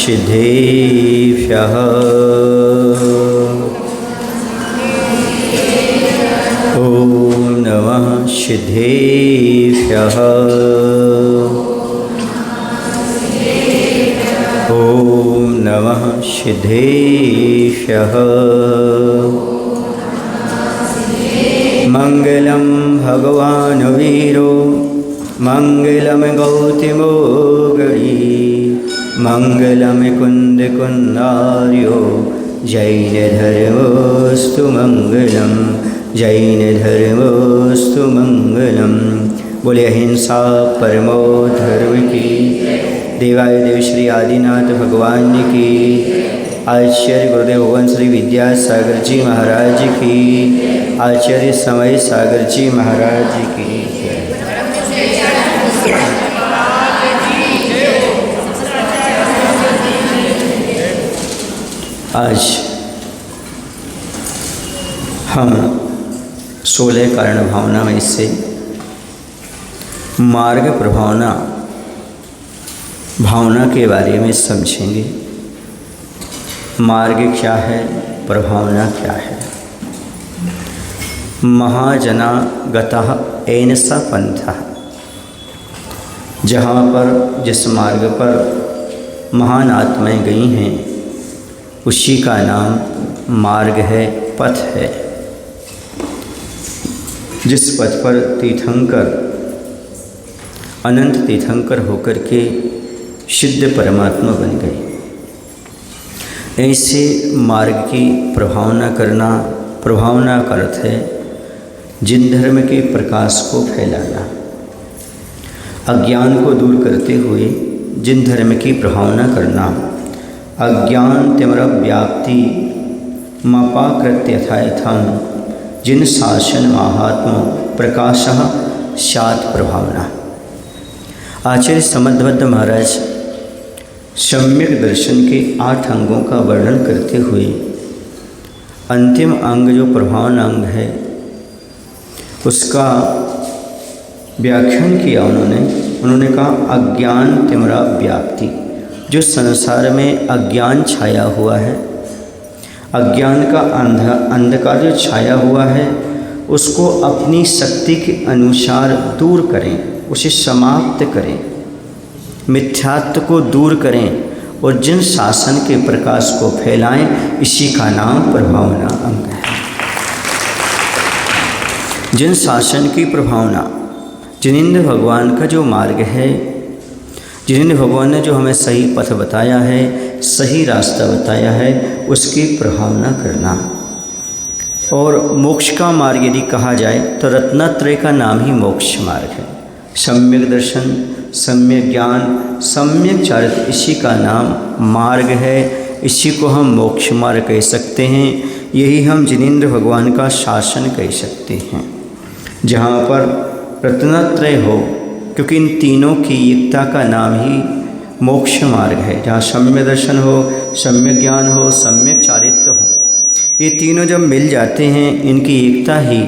सिद्धेभ्यः ॐ नमः सिद्धेभ्यः ॐ नमः सिद्धेभ्यः मंगलम भगवान वीरो मंगलम गौतमो गणी मंगलम कुंद कुंदार्यो जैन धर्मोस्तु मंगलम जैन धर्मोस्तु मंगलम। बोले अहिंसा परमो धर्म की। देवादिदेव श्री आदिनाथ भगवान की। आचार्य गुरुदेव भगवान श्री विद्यासागर जी महाराज की। आचार्य समय सागर जी महाराज की। आज हम 16 कारण भावना में से मार्ग प्रभावना भावना के बारे में समझेंगे। मार्ग क्या है, प्रभावना क्या है। महाजना गतः एन स पंथः। जहाँ पर जिस मार्ग पर महान आत्माएं गई हैं उसी का नाम मार्ग है, पथ है। जिस पथ पर तीर्थंकर अनंत तीर्थंकर होकर के सिद्ध परमात्मा बन गए, ऐसे मार्ग की प्रभावना करना। प्रभावना का अर्थ है जिन धर्म के प्रकाश को फैलाना, अज्ञान को दूर करते हुए जिन धर्म की प्रभावना करना। अज्ञान तिमिर व्याप्ति मपाकृत्यथायथम जिन शासन महात्मा प्रकाश स्यात् प्रभावना। आचार्य समद्भद्र महाराज सम्यक दर्शन के 8 अंगों का वर्णन करते हुए अंतिम अंग जो प्रभावन अंग है उसका व्याख्यान किया उन्होंने कहा अज्ञान तिमिरा व्याप्ति। जो संसार में अज्ञान छाया हुआ है, अज्ञान का अंधकार जो छाया हुआ है उसको अपनी शक्ति के अनुसार दूर करें, उसे समाप्त करें, मिथ्यात्व को दूर करें और जिन शासन के प्रकाश को फैलाएं, इसी का नाम प्रभावना अंग है। जिन शासन की प्रभावना, जिनेंद्र भगवान का जो मार्ग है, जिनेंद्र भगवान ने जो हमें सही पथ बताया है, सही रास्ता बताया है, उसकी प्रभावना करना। और मोक्ष का मार्ग यदि कहा जाए तो रत्नत्रय का नाम ही मोक्ष मार्ग है। सम्यक दर्शन, सम्यक ज्ञान, सम्यक चारित्र, इसी का नाम मार्ग है। इसी को हम मोक्ष मार्ग कह सकते हैं। यही हम जिनेंद्र भगवान का शासन कह सकते हैं, जहाँ पर रत्नत्रय हो, क्योंकि इन तीनों की एकता का नाम ही मोक्ष मार्ग है। जहाँ सम्यक दर्शन हो, सम्यक ज्ञान हो, सम्यक चारित्र हो, ये तीनों जब मिल जाते हैं, इनकी एकता ही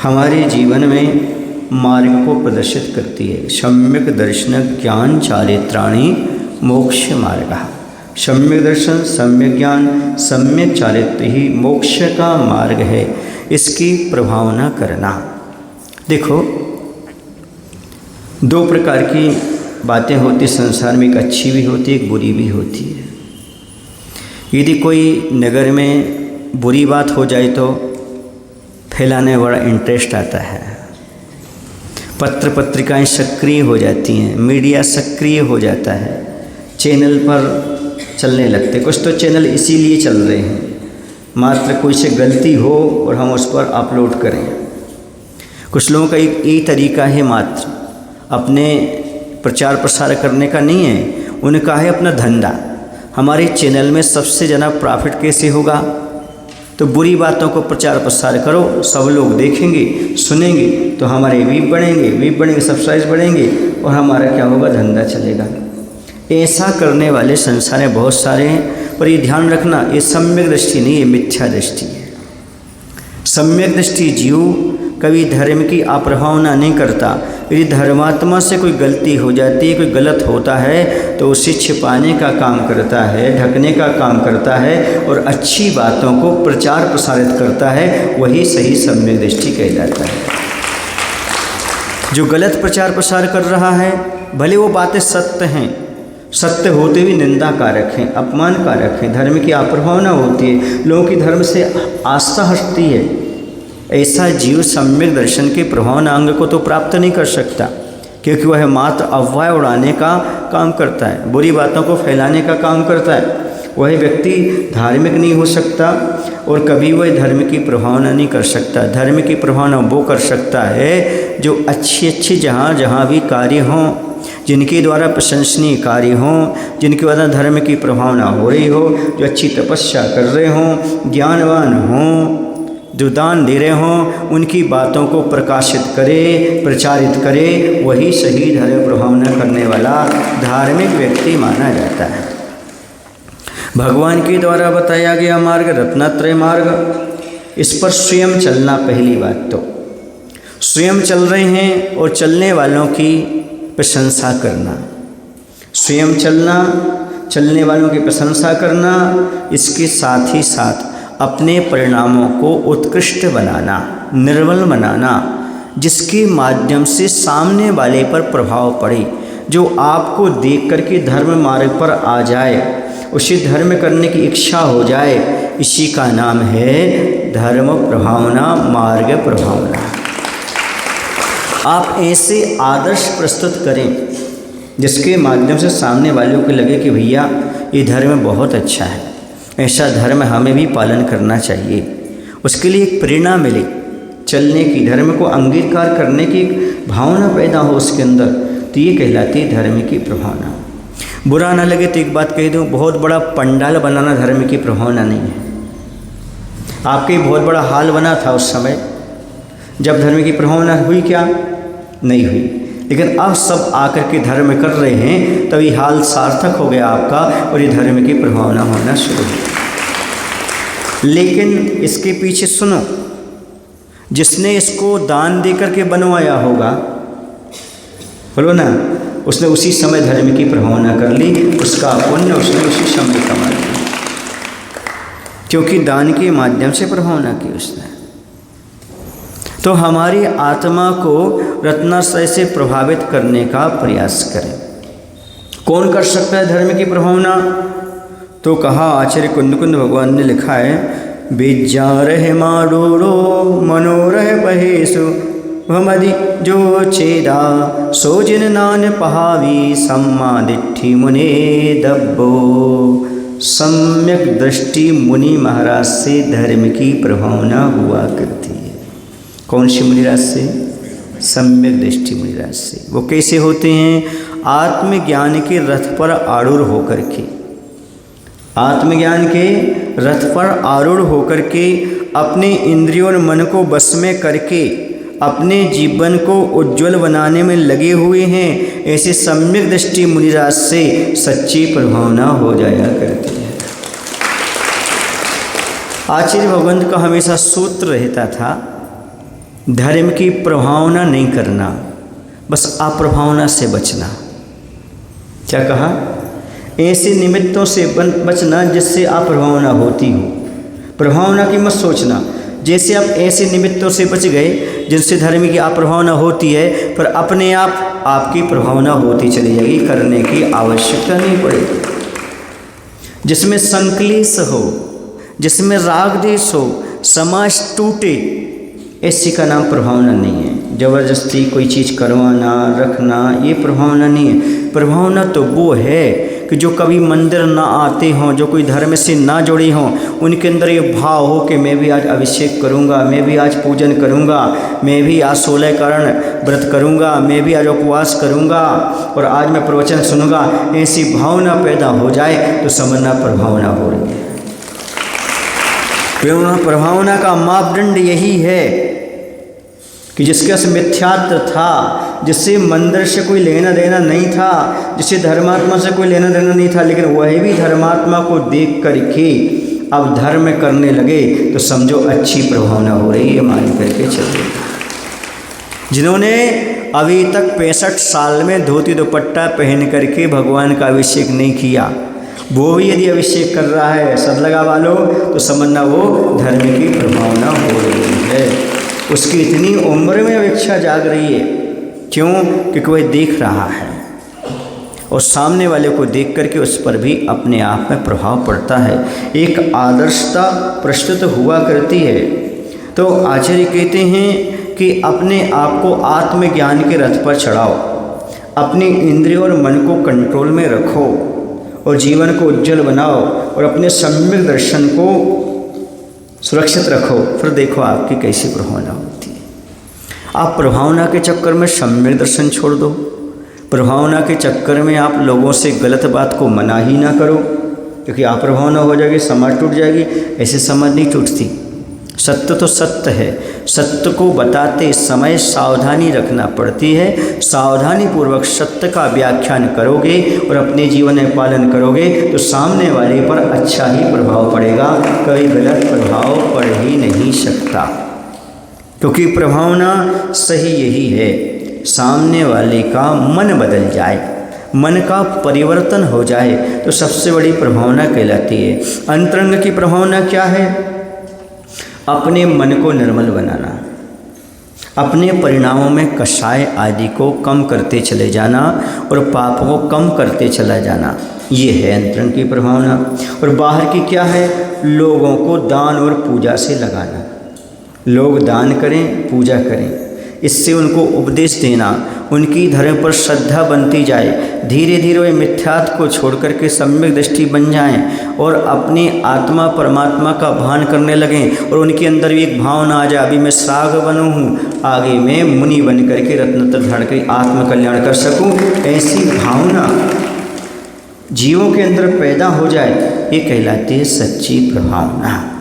हमारे जीवन में मार्ग को प्रदर्शित करती है। सम्यक दर्शन ज्ञान चारित्राणि मोक्ष मार्ग। सम्यक दर्शन, सम्यक ज्ञान, सम्यक चारित्र ही मोक्ष का मार्ग है। इसकी प्रभावना करना। देखो, 2 प्रकार की बातें होती संसार में, एक अच्छी भी होती है, एक बुरी भी होती है। यदि कोई नगर में बुरी बात हो जाए तो फैलाने में बड़ा इंटरेस्ट आता है। पत्र पत्रिकाएं सक्रिय हो जाती हैं, मीडिया सक्रिय हो जाता है, चैनल पर चलने लगते। कुछ तो चैनल इसीलिए चल रहे हैं मात्र कोई से गलती हो और हम उस पर अपलोड करें। कुछ लोगों का एक यही तरीका है, मात्र अपने प्रचार प्रसार करने का नहीं है, उनका है अपना धंधा। हमारे चैनल में सबसे ज़्यादा प्रॉफिट कैसे होगा, तो बुरी बातों को प्रचार प्रसार करो, सब लोग देखेंगे सुनेंगे तो हमारे व्यूज बढ़ेंगे, सब्सक्राइब बढ़ेंगे और हमारा क्या होगा, धंधा चलेगा। ऐसा करने वाले संसार में बहुत सारे हैं, पर ये ध्यान रखना, ये सम्यक दृष्टि नहीं है, मिथ्या दृष्टि है। सम्यक दृष्टि जीव कभी धर्म की अप्रभावना नहीं करता। यदि धर्मात्मा से कोई गलती हो जाती है, कोई गलत होता है, तो उसे छिपाने का काम करता है, ढकने का काम करता है और अच्छी बातों को प्रचार प्रसारित करता है। वही सही सम्यक दृष्टि कहलाता है। जो गलत प्रचार प्रसार कर रहा है, भले वो बातें सत्य हैं, सत्य होते भी निंदा कारक हैं, अपमान कारक हैं, धर्म की अप्रभावना होती है, लोगों की धर्म से आस्था हटती है, ऐसा जीव सम्यक दर्शन के प्रभावनांग को तो प्राप्त नहीं कर सकता, क्योंकि वह मात्र अफवाह उड़ाने का काम करता है, बुरी बातों को फैलाने का काम करता है। वह व्यक्ति धार्मिक नहीं हो सकता और कभी वह धर्म की प्रभावना नहीं कर सकता। धर्म की प्रभावना वो कर सकता है जो अच्छे जहाँ जहाँ भी कार्य हों, जिनके द्वारा प्रशंसनीय कार्य हों, जिनके द्वारा धर्म की प्रभावना हो रही हो, जो अच्छी तपस्या कर रहे हों, ज्ञानवान हों, जो दान दे रहे हों, उनकी बातों को प्रकाशित करे, प्रचारित करे, वही सही धर्म प्रभावना करने वाला धार्मिक व्यक्ति माना जाता है। भगवान के द्वारा बताया गया मार्ग रत्नत्रय मार्ग, इस पर स्वयं चलना। पहली बात तो स्वयं चल रहे हैं और चलने वालों की प्रशंसा करना, स्वयं चलना, चलने वालों की प्रशंसा करना, इसके साथ ही साथ अपने परिणामों को उत्कृष्ट बनाना, निर्मल बनाना, जिसके माध्यम से सामने वाले पर प्रभाव पड़े, जो आपको देख करके धर्म मार्ग पर आ जाए, उसे धर्म करने की इच्छा हो जाए, इसी का नाम है धर्म प्रभावना, मार्ग प्रभावना। आप ऐसे आदर्श प्रस्तुत करें जिसके माध्यम से सामने वालों को लगे कि भैया ये धर्म बहुत अच्छा है, ऐसा धर्म हमें भी पालन करना चाहिए, उसके लिए एक प्रेरणा मिले चलने की, धर्म को अंगीकार करने की भावना पैदा हो उसके अंदर, तो ये कहलाती है धर्म की प्रभावना। बुरा ना लगे तो एक बात कह दूँ, बहुत बड़ा पंडाल बनाना धर्म की प्रभावना नहीं है। आपके बहुत बड़ा हाल बना था उस समय जब धर्म की प्रभावना हुई, क्या नहीं हुई, लेकिन अब सब आकर के धर्म कर रहे हैं, तभी हाल सार्थक हो गया आपका और ये धर्म की प्रभावना होना शुरू हुई। लेकिन इसके पीछे सुनो, जिसने इसको दान दे करके बनवाया होगा, बोलो ना, उसने उसी समय धर्म की प्रभावना कर ली, उसका पुण्य उसने उसी समय कमा लिया, क्योंकि दान के माध्यम से प्रभावना की उसने। तो हमारी आत्मा को रत्नाश्रय से प्रभावित करने का प्रयास करें। कौन कर सकता है धर्म की प्रभावना? तो कहा आचार्य कुंद भगवान ने लिखा है, बीजा रहे माडोरो मनोरह पहेसु भमदि जो चेदा सोजिन नान पहावी सम्मा दिट्ठी मुने दब्बो। सम्यक दृष्टि मुनि महाराज से धर्म की प्रभावना हुआ करती है। कौन सी मुनिराज से? सम्यक दृष्टि मुनिराज से। वो कैसे होते हैं? आत्मज्ञान के रथ पर आरूढ़ होकर के, आत्मज्ञान के रथ पर आरूढ़ होकर के अपने इंद्रियों और मन को बस में करके अपने जीवन को उज्जवल बनाने में लगे हुए हैं। ऐसे सम्यक दृष्टि मुनिराज से सच्ची प्रभावना हो जाया करती है। आचार्य भगवंत का हमेशा सूत्र रहता था, धर्म की प्रभावना नहीं करना, बस अप्रभावना से बचना। क्या कहा? ऐसे निमित्तों से बचना जिससे अप्रभावना होती हो। प्रभावना की मत सोचना। जैसे आप ऐसे निमित्तों से बच गए जिनसे धर्म की अप्रभावना होती है, पर अपने आप आपकी प्रभावना होती चली जाएगी, करने की आवश्यकता नहीं पड़ेगी। जिसमें संक्लेश हो, जिसमें राग द्वेष हो, समाज टूटे, ऐसी का नाम प्रभावना नहीं है। जबरदस्ती कोई चीज़ करवाना रखना, ये प्रभावना नहीं है। प्रभावना तो वो है कि जो कभी मंदिर ना आते हों, जो कोई धर्म से ना जुड़े हों, उनके अंदर ये भाव हो कि मैं भी आज अभिषेक करूंगा, मैं भी आज पूजन करूंगा, मैं भी आज 16 करण व्रत करूंगा, मैं भी आज उपवास करूंगा और आज मैं प्रवचन सुनूंगा। ऐसी भावना पैदा हो जाए तो समझना प्रभावना हो रही है। प्रभावना का मापदंड यही है कि जिसके पास मिथ्यात्व था, जिससे मंदिर से कोई लेना देना नहीं था, जिससे धर्मात्मा से कोई लेना देना नहीं था, लेकिन वह भी धर्मात्मा को देख करके अब धर्म करने लगे, तो समझो अच्छी प्रभावना हो रही है, मान करके चल रही है। जिन्होंने अभी तक 65 साल में धोती दुपट्टा पहन करके भगवान का अभिषेक नहीं किया, वो भी यदि अभिषेक कर रहा है सदलगा वालों, तो समझना वो धर्म की प्रभावना हो रही है। उसकी इतनी उम्र में अपेक्षा जाग रही है। क्यों? क्योंकि वह देख रहा है और सामने वाले को देख करके उस पर भी अपने आप में प्रभाव पड़ता है, एक आदर्शता प्रस्तुत हुआ करती है। तो आचार्य कहते हैं कि अपने आप को आत्मज्ञान के रथ पर चढ़ाओ, अपनी इंद्रियों और मन को कंट्रोल में रखो और जीवन को उज्जवल बनाओ और अपने सम्यक दर्शन को सुरक्षित रखो। फिर देखो आपकी कैसी प्रभावना होती है। आप प्रभावना के चक्कर में सम्यक दर्शन छोड़ दो, प्रभावना के चक्कर में आप लोगों से गलत बात को मना ही ना करो, क्योंकि आप प्रभावना हो जाएगी, समाज टूट जाएगी। ऐसे समाज नहीं टूटती। सत्य तो सत्य है, सत्य को बताते समय सावधानी रखना पड़ती है। सावधानी पूर्वक सत्य का व्याख्यान करोगे और अपने जीवन में पालन करोगे तो सामने वाले पर अच्छा ही प्रभाव पड़ेगा, कभी गलत प्रभाव पड़ ही नहीं सकता। क्योंकि प्रभावना सही यही है, सामने वाले का मन बदल जाए, मन का परिवर्तन हो जाए तो सबसे बड़ी प्रभावना कहलाती है। अंतरंग की प्रभावना क्या है? अपने मन को निर्मल बनाना, अपने परिणामों में कषाय आदि को कम करते चले जाना और पापों को कम करते चला जाना, ये है अंतरंग की प्रभावना। और बाहर की क्या है? लोगों को दान और पूजा से लगाना। लोग दान करें, पूजा करें, इससे उनको उपदेश देना, उनकी धर्म पर श्रद्धा बनती जाए, धीरे धीरे वे मिथ्यात्व को छोड़ करके सम्यक दृष्टि बन जाएं और अपनी आत्मा परमात्मा का भान करने लगें और उनके अंदर भी एक भावना आ जाए, अभी मैं श्राग बनूँ हूँ, आगे मैं मुनि बन करके रत्नत्र धारण कर आत्मकल्याण कर सकूँ। ऐसी भावना जीवों के अंदर पैदा हो जाए, ये कहलाती है सच्ची प्रभावना।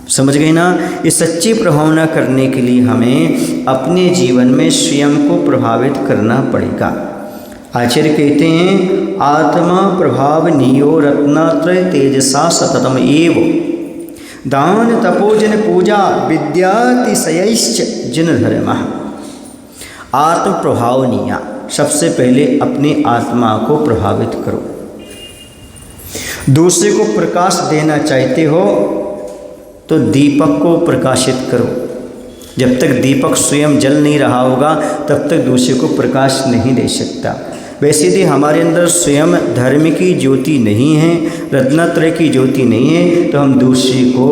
समझ गए ना? इस सच्ची प्रभावना करने के लिए हमें अपने जीवन में स्वयं को प्रभावित करना पड़ेगा। आचार्य कहते हैं आत्मा प्रभाव नियो रत्नात्रय तेजसा सततम एव दान तपोजन पूजा विद्यातिशयश्च जिन धर्म। आत्म प्रभावनीय, सबसे पहले अपनी आत्मा को प्रभावित करो। दूसरे को प्रकाश देना चाहते हो तो दीपक को प्रकाशित करो। जब तक दीपक स्वयं जल नहीं रहा होगा तब तक दूसरे को प्रकाश नहीं दे सकता। वैसे यदि हमारे अंदर स्वयं धर्म की ज्योति नहीं है, रत्नत्रय की ज्योति नहीं है, तो हम दूसरे को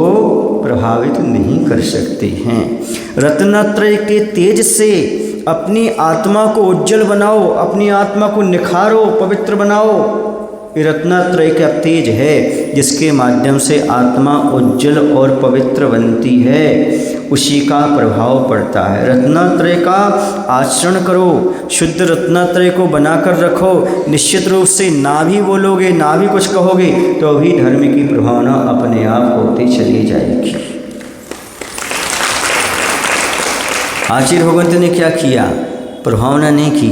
प्रभावित नहीं कर सकते हैं। रत्नत्रय के तेज से अपनी आत्मा को उज्जवल बनाओ, अपनी आत्मा को निखारो, पवित्र बनाओ। ये रत्नत्रय का तेज है जिसके माध्यम से आत्मा उज्जवल और पवित्र बनती है, उसी का प्रभाव पड़ता है। रत्नत्रय का आचरण करो, शुद्ध रत्नत्रय को बनाकर रखो। निश्चित रूप से ना भी बोलोगे, ना भी कुछ कहोगे, तो भी धर्म की प्रभावना अपने आप होती चली जाएगी। आचार्य भगवंत ने क्या किया? प्रभावना नहीं की।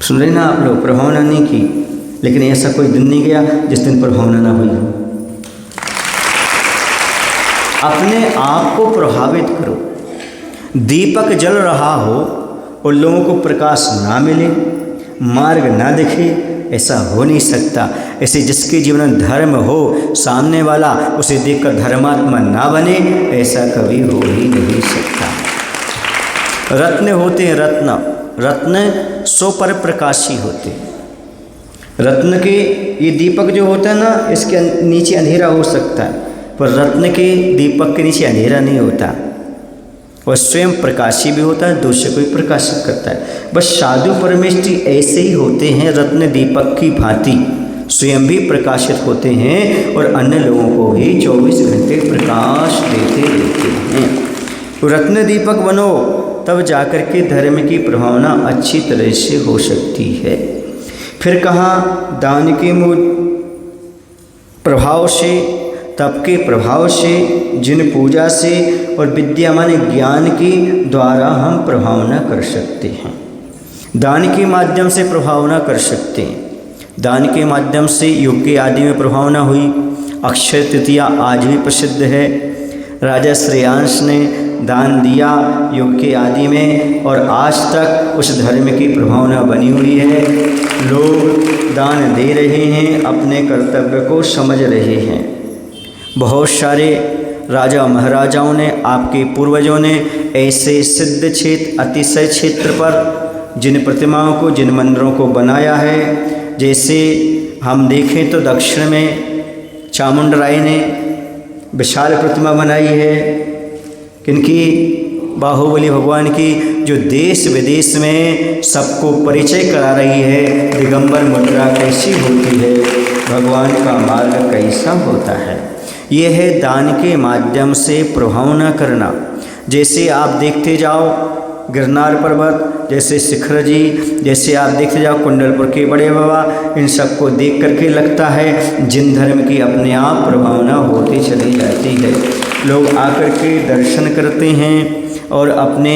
सुन रहे ना आप लोग? प्रभावना नहीं की। लेकिन ऐसा कोई दिन नहीं गया जिस दिन प्रभावना ना हुई हो। अपने आप को प्रभावित करो। दीपक जल रहा हो और लोगों को प्रकाश ना मिले, मार्ग ना दिखे, ऐसा हो नहीं सकता। ऐसे जिसके जीवन में धर्म हो, सामने वाला उसे देखकर धर्मात्मा ना बने, ऐसा कभी हो ही नहीं सकता। रत्न होते हैं, रत्न, रत्न सो पर प्रकाशी होते हैं। रत्न के ये दीपक जो होता है ना, इसके नीचे अंधेरा हो सकता है, पर रत्न के दीपक के नीचे अंधेरा नहीं होता। वह स्वयं प्रकाशी भी होता है, दूसरे को भी प्रकाशित करता है। बस साधु परमेष्ठी ऐसे ही होते हैं, रत्न दीपक की भांति स्वयं भी प्रकाशित होते हैं और अन्य लोगों को भी 24 घंटे प्रकाश देते रहते हैं। तो रत्न दीपक बनो, तब जाकर के धर्म की प्रभावना अच्छी तरह से हो सकती है। फिर कहा दान के प्रभाव से, तप के प्रभाव से, जिन पूजा से और विद्या माने ज्ञान के द्वारा हम प्रभावना कर सकते हैं। दान के माध्यम से प्रभावना कर सकते हैं। दान के माध्यम से युग आदि में प्रभावना हुई। अक्षय तृतीया आज भी प्रसिद्ध है। राजा श्रेयांश ने दान दिया युग के आदि में, और आज तक उस धर्म की प्रभावना बनी हुई है। लोग दान दे रहे हैं, अपने कर्तव्य को समझ रहे हैं। बहुत सारे राजा महाराजाओं ने, आपके पूर्वजों ने ऐसे सिद्ध क्षेत्र, अतिशय क्षेत्र पर जिन प्रतिमाओं को, जिन मंदिरों को बनाया है, जैसे हम देखें तो दक्षिण में चामुंडराय ने विशाल प्रतिमा बनाई है, किनकी, बाहुबली भगवान की, जो देश विदेश में सबको परिचय करा रही है। दिगंबर मुद्रा कैसी होती है, भगवान का मार्ग कैसा होता है। यह है दान के माध्यम से प्रभाव न करना। जैसे आप देखते जाओ गिरनार पर्वत, जैसे शिखर जी, जैसे आप देखते जाओ कुंडलपुर के बड़े बाबा, इन सबको देख करके लगता है जिन धर्म की अपने आप प्रभावना होती चली जाती है। लोग आकर के दर्शन करते हैं और अपने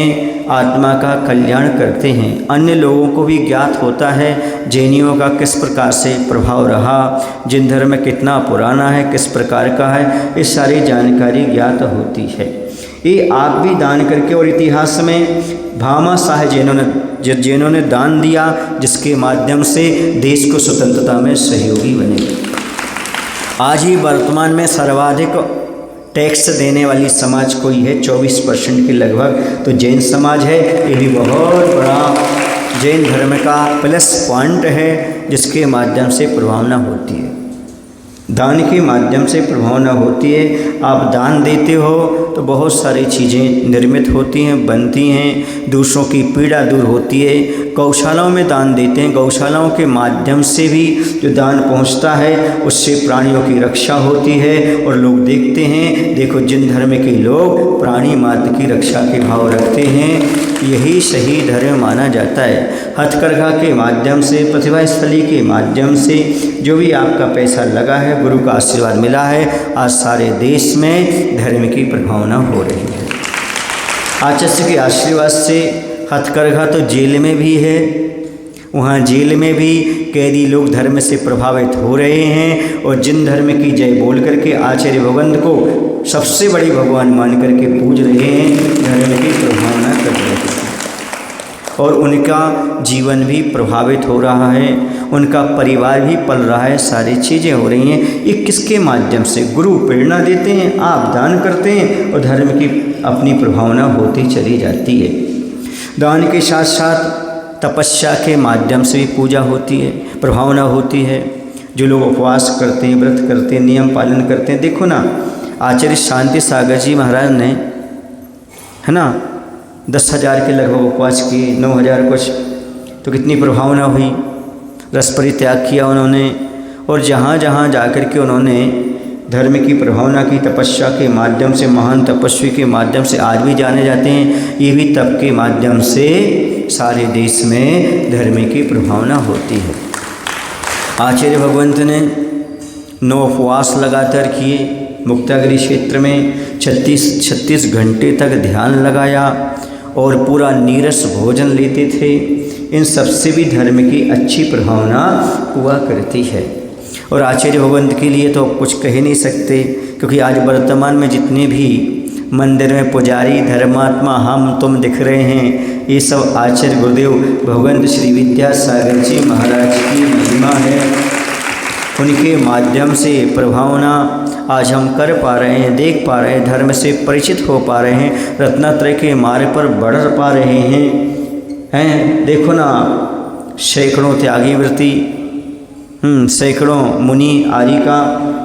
आत्मा का कल्याण करते हैं। अन्य लोगों को भी ज्ञात होता है जैनियों का किस प्रकार से प्रभाव रहा, जिन धर्म कितना पुराना है, किस प्रकार का है, ये सारी जानकारी ज्ञात होती है। ये आप भी दान करके, और इतिहास में भामाशाह जैनों ने दान दिया, जिसके माध्यम से देश को स्वतंत्रता में सहयोगी बने। आज ही वर्तमान में सर्वाधिक टैक्स देने वाली समाज कोई है, 24% के लगभग, तो जैन समाज है। ये भी बहुत बड़ा जैन धर्म का प्लस पॉइंट है, जिसके माध्यम से प्रभावना होती है। दान के माध्यम से प्रभावना होती है। आप दान देते हो तो बहुत सारी चीज़ें निर्मित होती हैं, बनती हैं, दूसरों की पीड़ा दूर होती है। गौशालाओं में दान देते हैं, गौशालाओं के माध्यम से भी जो दान पहुंचता है, उससे प्राणियों की रक्षा होती है। और लोग देखते हैं, देखो जिन धर्म के लोग प्राणी मात्र की रक्षा के भाव रखते हैं, यही सही धर्म माना जाता है। हथकरघा के माध्यम से, प्रतिभा स्थली के माध्यम से जो भी आपका पैसा लगा है, गुरु का आशीर्वाद मिला है, आज सारे देश में धर्म की प्रभावना हो रही है। आचार्य के आशीर्वाद से हथकरघा तो जेल में भी है, वहाँ जेल में भी कैदी लोग धर्म से प्रभावित हो रहे हैं, और जिन धर्म की जय बोल करके आचार्य भगवंत को सबसे बड़ी भगवान मान करके पूज रहे हैं, धर्म की प्रभावना कर रहे हैं, और उनका जीवन भी प्रभावित हो रहा है, उनका परिवार भी पल रहा है, सारी चीज़ें हो रही हैं। ये किसके माध्यम से? गुरु प्रेरणा देते हैं, आप दान करते हैं, और धर्म की अपनी प्रभावना होती चली जाती है। दान के साथ साथ तपस्या के माध्यम से भी पूजा होती है, प्रभावना होती है। जो लोग उपवास करते हैं, व्रत करते हैं, नियम पालन करते हैं, देखो ना आचार्य शांति सागर जी महाराज ने, है ना, 10,000 के लगभग उपवास किए, 9,000 कुछ, तो कितनी प्रभावना हुई। रस परित्याग किया उन्होंने, और जहाँ जहाँ जाकर के उन्होंने धर्म की प्रभावना की, तपस्या के माध्यम से, महान तपस्वी के माध्यम से आज भी जाने जाते हैं। ये भी तप के माध्यम से सारे देश में धर्म की प्रभावना होती है। आचार्य भगवंत ने 9 उपवास लगातार किए, मुक्तागिरी क्षेत्र में 36 घंटे तक ध्यान लगाया, और पूरा नीरस भोजन लेते थे। इन सबसे भी धर्म की अच्छी प्रभावना हुआ करती है। और आचार्य भगवंत के लिए तो कुछ कह नहीं सकते, क्योंकि आज वर्तमान में जितने भी मंदिर में पुजारी, धर्मात्मा हम तुम दिख रहे हैं, ये सब आचार्य गुरुदेव भगवंत श्री विद्यासागर जी महाराज की महिमा है। उनके माध्यम से प्रभावना आज हम कर पा रहे हैं, देख पा रहे हैं, धर्म से परिचित हो पा रहे हैं, रत्नात्रय के मार्ग पर बढ़ पा रहे हैं। देखो ना, सैकड़ों त्यागी व्रती, सैकड़ों मुनि आदि का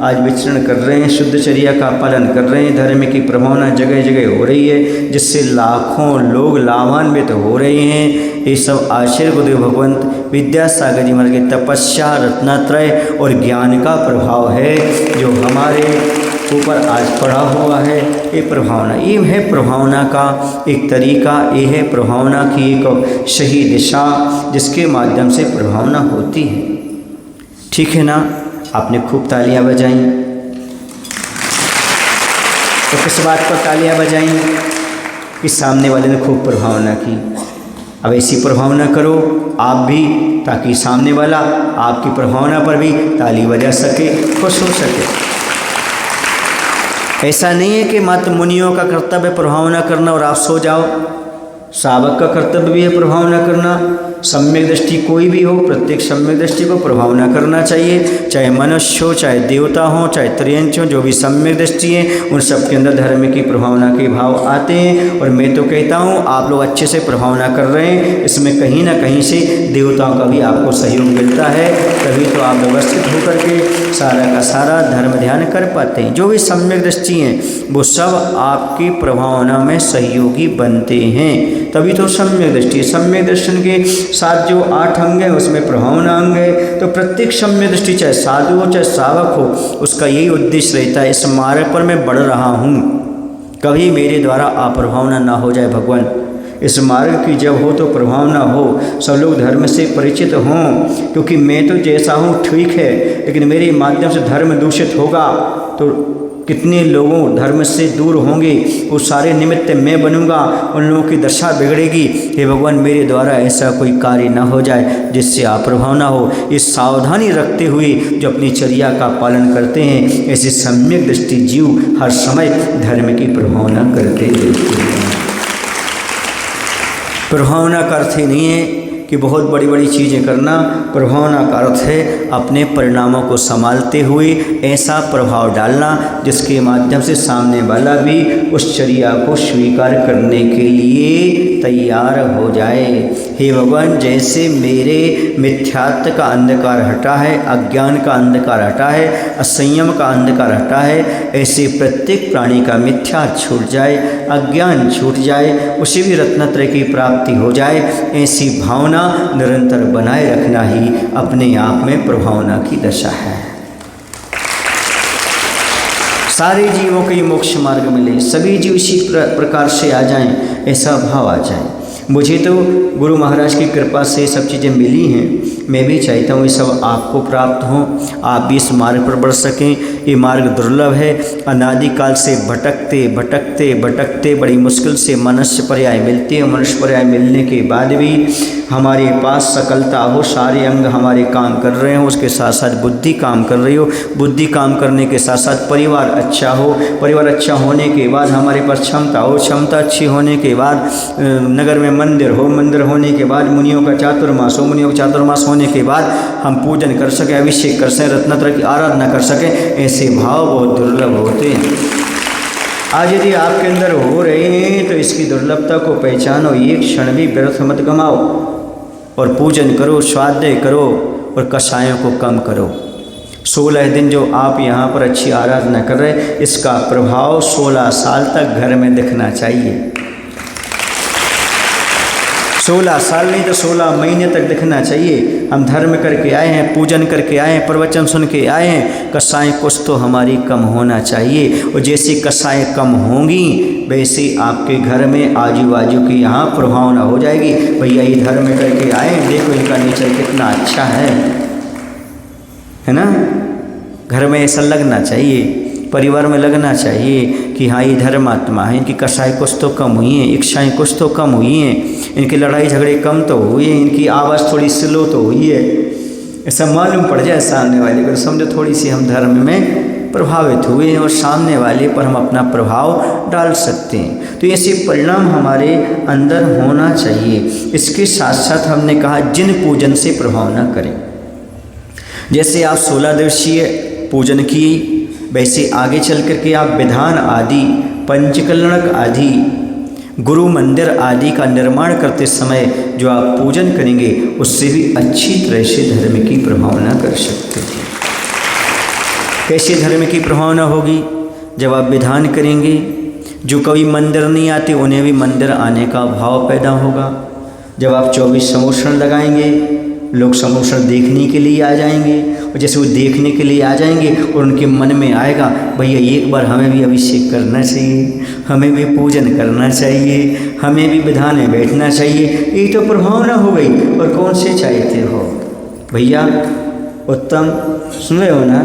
आज विचरण कर रहे हैं, शुद्धचर्या का पालन कर रहे हैं। धर्म की प्रभावना जगह जगह हो रही है, जिससे लाखों लोग लाभान्वित हो रहे हैं। ये सब आचार्य गुरुदेव भगवंत विद्यासागर जी महाराज की तपस्या, रत्नात्रय और ज्ञान का प्रभाव है, जो हमारे ऊपर आज पड़ा हुआ है। ये प्रभावना, ये है प्रभावना का एक तरीका, ये है प्रभावना की एक सही दिशा, जिसके माध्यम से प्रभावना होती है। ठीक है ना? आपने खूब तालियां बजाई, तो किस बात पर तालियां बजाई? कि सामने वाले ने खूब प्रभावना की। अब ऐसी प्रभावना करो आप भी, ताकि सामने वाला आपकी प्रभावना पर भी ताली बजा सके, खुश हो सके। ऐसा नहीं है कि मात्र मुनियों का कर्तव्य प्रभावना करना और आप सो जाओ। श्रावक का कर्तव्य भी है प्रभावना करना। सम्यक दृष्टि कोई भी हो, प्रत्येक सम्यक दृष्टि को प्रभावना करना चाहिए, चाहे मनुष्य हो, चाहे देवता हो, चाहे त्रियंच हो, जो भी सम्यक दृष्टि है उन सब के अंदर धर्म की प्रभावना के भाव आते हैं। और मैं तो कहता हूँ आप लोग अच्छे से प्रभावना कर रहे हैं, इसमें कहीं ना कहीं से देवताओं का भी आपको सहयोग मिलता है, तभी तो आप व्यवस्थित होकर के सारा का सारा धर्म ध्यान कर पाते हैं। जो भी सम्यक दृष्टि हैं वो सब आपकी प्रभावना में सहयोगी बनते हैं, तभी तो सम्यक दृष्टि। सम्यक दर्शन के साथ जो 8 अंग है उसमें प्रभावना अंग है। तो प्रत्येक सम्यक दृष्टि चाहे साधु हो चाहे श्रावक हो, उसका यही उद्देश्य रहता है, इस मार्ग पर मैं बढ़ रहा हूँ, कभी मेरे द्वारा अप्रभावना ना हो जाए भगवान। इस मार्ग की जब हो तो प्रभावना हो, सब लोग धर्म से परिचित हों, क्योंकि मैं तो जैसा हूँ ठीक है, लेकिन मेरे माध्यम से धर्म दूषित होगा तो कितने लोगों धर्म से दूर होंगे, वो सारे निमित्त मैं बनूंगा, उन लोगों की दशा बिगड़ेगी। हे भगवान मेरे द्वारा ऐसा कोई कार्य न हो जाए जिससे अप्रभावना हो। इस सावधानी रखते हुए जो अपनी चर्या का पालन करते हैं, ऐसे सम्यक दृष्टि जीव हर समय धर्म की प्रभावना करते रहते हैं। प्रभावना का अर्थ ही नहीं है कि बहुत बड़ी बड़ी चीज़ें करना। प्रभावना का अर्थ है अपने परिणामों को संभालते हुए ऐसा प्रभाव डालना जिसके माध्यम से सामने वाला भी उस चर्या को स्वीकार करने के लिए तैयार हो जाए। हे भगवान, जैसे मेरे मिथ्यात्व का अंधकार हटा है, अज्ञान का अंधकार हटा है, असंयम का अंधकार हटा है, ऐसे प्रत्येक प्राणी का मिथ्या छूट जाए, अज्ञान छूट जाए, उसे भी रत्नत्रय की प्राप्ति हो जाए। ऐसी भावना निरंतर बनाए रखना ही अपने आप में प्रभावना की दशा है। सारे जीवों को ये मोक्ष मार्ग मिले, सभी जीव इसी प्रकार से आ जाएं, ऐसा भाव आ जाए। मुझे तो गुरु महाराज की कृपा से सब चीज़ें मिली हैं, मैं भी चाहता हूँ ये सब आपको प्राप्त हों, आप भी इस मार्ग पर बढ़ सकें। ये मार्ग दुर्लभ है, अनादिकाल से भटकते भटकते भटकते बड़ी मुश्किल से मनुष्य पर्याय मिलती है। मनुष्य पर्याय मिलने के बाद भी हमारे पास सकलता हो, सारे अंग हमारे काम कर रहे हो, उसके साथ साथ बुद्धि काम कर रही हो, बुद्धि काम करने के साथ साथ परिवार अच्छा हो, परिवार अच्छा होने के बाद हमारे पास क्षमता हो, क्षमता अच्छी होने के बाद नगर में मंदिर हो, मंदिर होने के बाद मुनियों का चातुर्मास हो, मुनियों का चातुर्मास होने के बाद हम पूजन कर सकें, अभिषेक कर सकें, रत्नत्रय की आराधना कर सकें, ऐसे भाव बहुत दुर्लभ होते हैं। आज यदि आपके अंदर हो रहे हैं तो इसकी दुर्लभता को पहचानो, एक क्षण भी व्यर्थ मत गमाओ और पूजन करो, स्वाध्याय करो और कषायों को कम करो। 16 दिन जो आप यहाँ पर अच्छी आराधना कर रहे हैं, इसका प्रभाव 16 साल तक घर में दिखना चाहिए। 16 साल नहीं तो 16 महीने तक दिखना चाहिए। हम धर्म करके आए हैं, पूजन करके आए हैं, प्रवचन सुन के आए हैं, कषाय कुछ तो हमारी कम होना चाहिए। और जैसी कषाय कम होंगी वैसे आपके घर में आजू बाजू की यहाँ प्रभावना हो जाएगी। भैया ये धर्म करके आए, देखो इनका नेचर कितना अच्छा है ना। घर में ऐसा लगना चाहिए, परिवार में लगना चाहिए कि हाँ ये धर्मात्मा है, इनकी कषाय कुछ तो कम हुई हैं, इच्छाएँ कुछ तो कम हुई हैं, इनकी लड़ाई झगड़े कम तो हुई हैं, इनकी आवाज़ थोड़ी स्लो तो हुई है। ऐसा मालूम पड़ जाए सामने वाले को, समझो थोड़ी सी हम धर्म में प्रभावित हुए हैं और सामने वाले पर हम अपना प्रभाव डाल सकते हैं। तो ऐसे परिणाम हमारे अंदर होना चाहिए। इसके साथ साथ हमने कहा जिन पूजन से प्रभाव न करें। जैसे आप 16 दिवसीय पूजन की, वैसे आगे चल कर के आप विधान आदि, पंचकल्यणक आदि, गुरु मंदिर आदि का निर्माण करते समय जो आप पूजन करेंगे उससे भी अच्छी तरह से धर्म की प्रभावना कर सकते हैं। कैसे धर्म की प्रभावना होगी? जब आप विधान करेंगे, जो कभी मंदिर नहीं आते उन्हें भी मंदिर आने का भाव पैदा होगा। जब आप 24 समोषण लगाएंगे, लोग समोषण देखने के लिए आ जाएंगे, और जैसे वो देखने के लिए आ जाएंगे और उनके मन में आएगा भैया एक बार हमें भी अभिषेक करना चाहिए, हमें भी पूजन करना चाहिए, हमें भी विधान में बैठना चाहिए, ये तो प्रभावना हो गई। और कौन से चाहते हो भैया? उत्तम सुन रहे हो ना?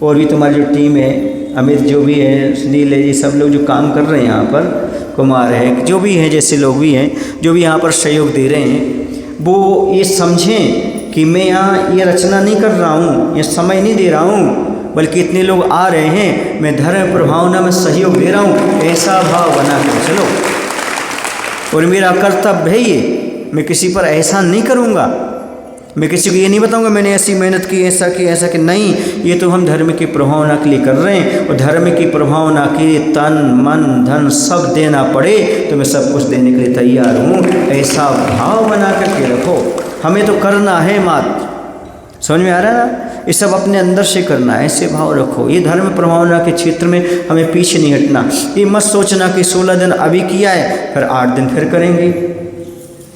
और भी तुम्हारी जो टीम है, अमित जो भी है, सुनील है, ये सब लोग जो काम कर रहे हैं यहाँ पर, कुमार है, जो भी हैं, जैसे लोग भी हैं जो भी यहाँ पर सहयोग दे रहे हैं, वो ये समझें कि मैं यहाँ ये रचना नहीं कर रहा हूँ, ये समय नहीं दे रहा हूँ, बल्कि इतने लोग आ रहे हैं, मैं धर्म प्रभावना में सहयोग दे रहा हूँ, ऐसा भाव बना कर चलो। और मेरा कर्तव्य है ये, मैं किसी पर एहसान नहीं करूँगा, मैं किसी को ये नहीं बताऊंगा मैंने ऐसी मेहनत की, ऐसा कि ऐसा कि नहीं, ये तो हम धर्म की प्रभावना के लिए कर रहे हैं। और धर्म की प्रभावना के लिए तन मन धन सब देना पड़े तो मैं सब कुछ देने के लिए तैयार हूँ, ऐसा भाव बना करके रखो। हमें तो करना है मात्र, समझ में आ रहा है ना, ये सब अपने अंदर से करना है, ऐसे भाव रखो। ये धर्म प्रभावना के क्षेत्र में हमें पीछे नहीं हटना। ये मत सोचना कि 16 दिन अभी किया है फिर 8 दिन फिर करेंगे,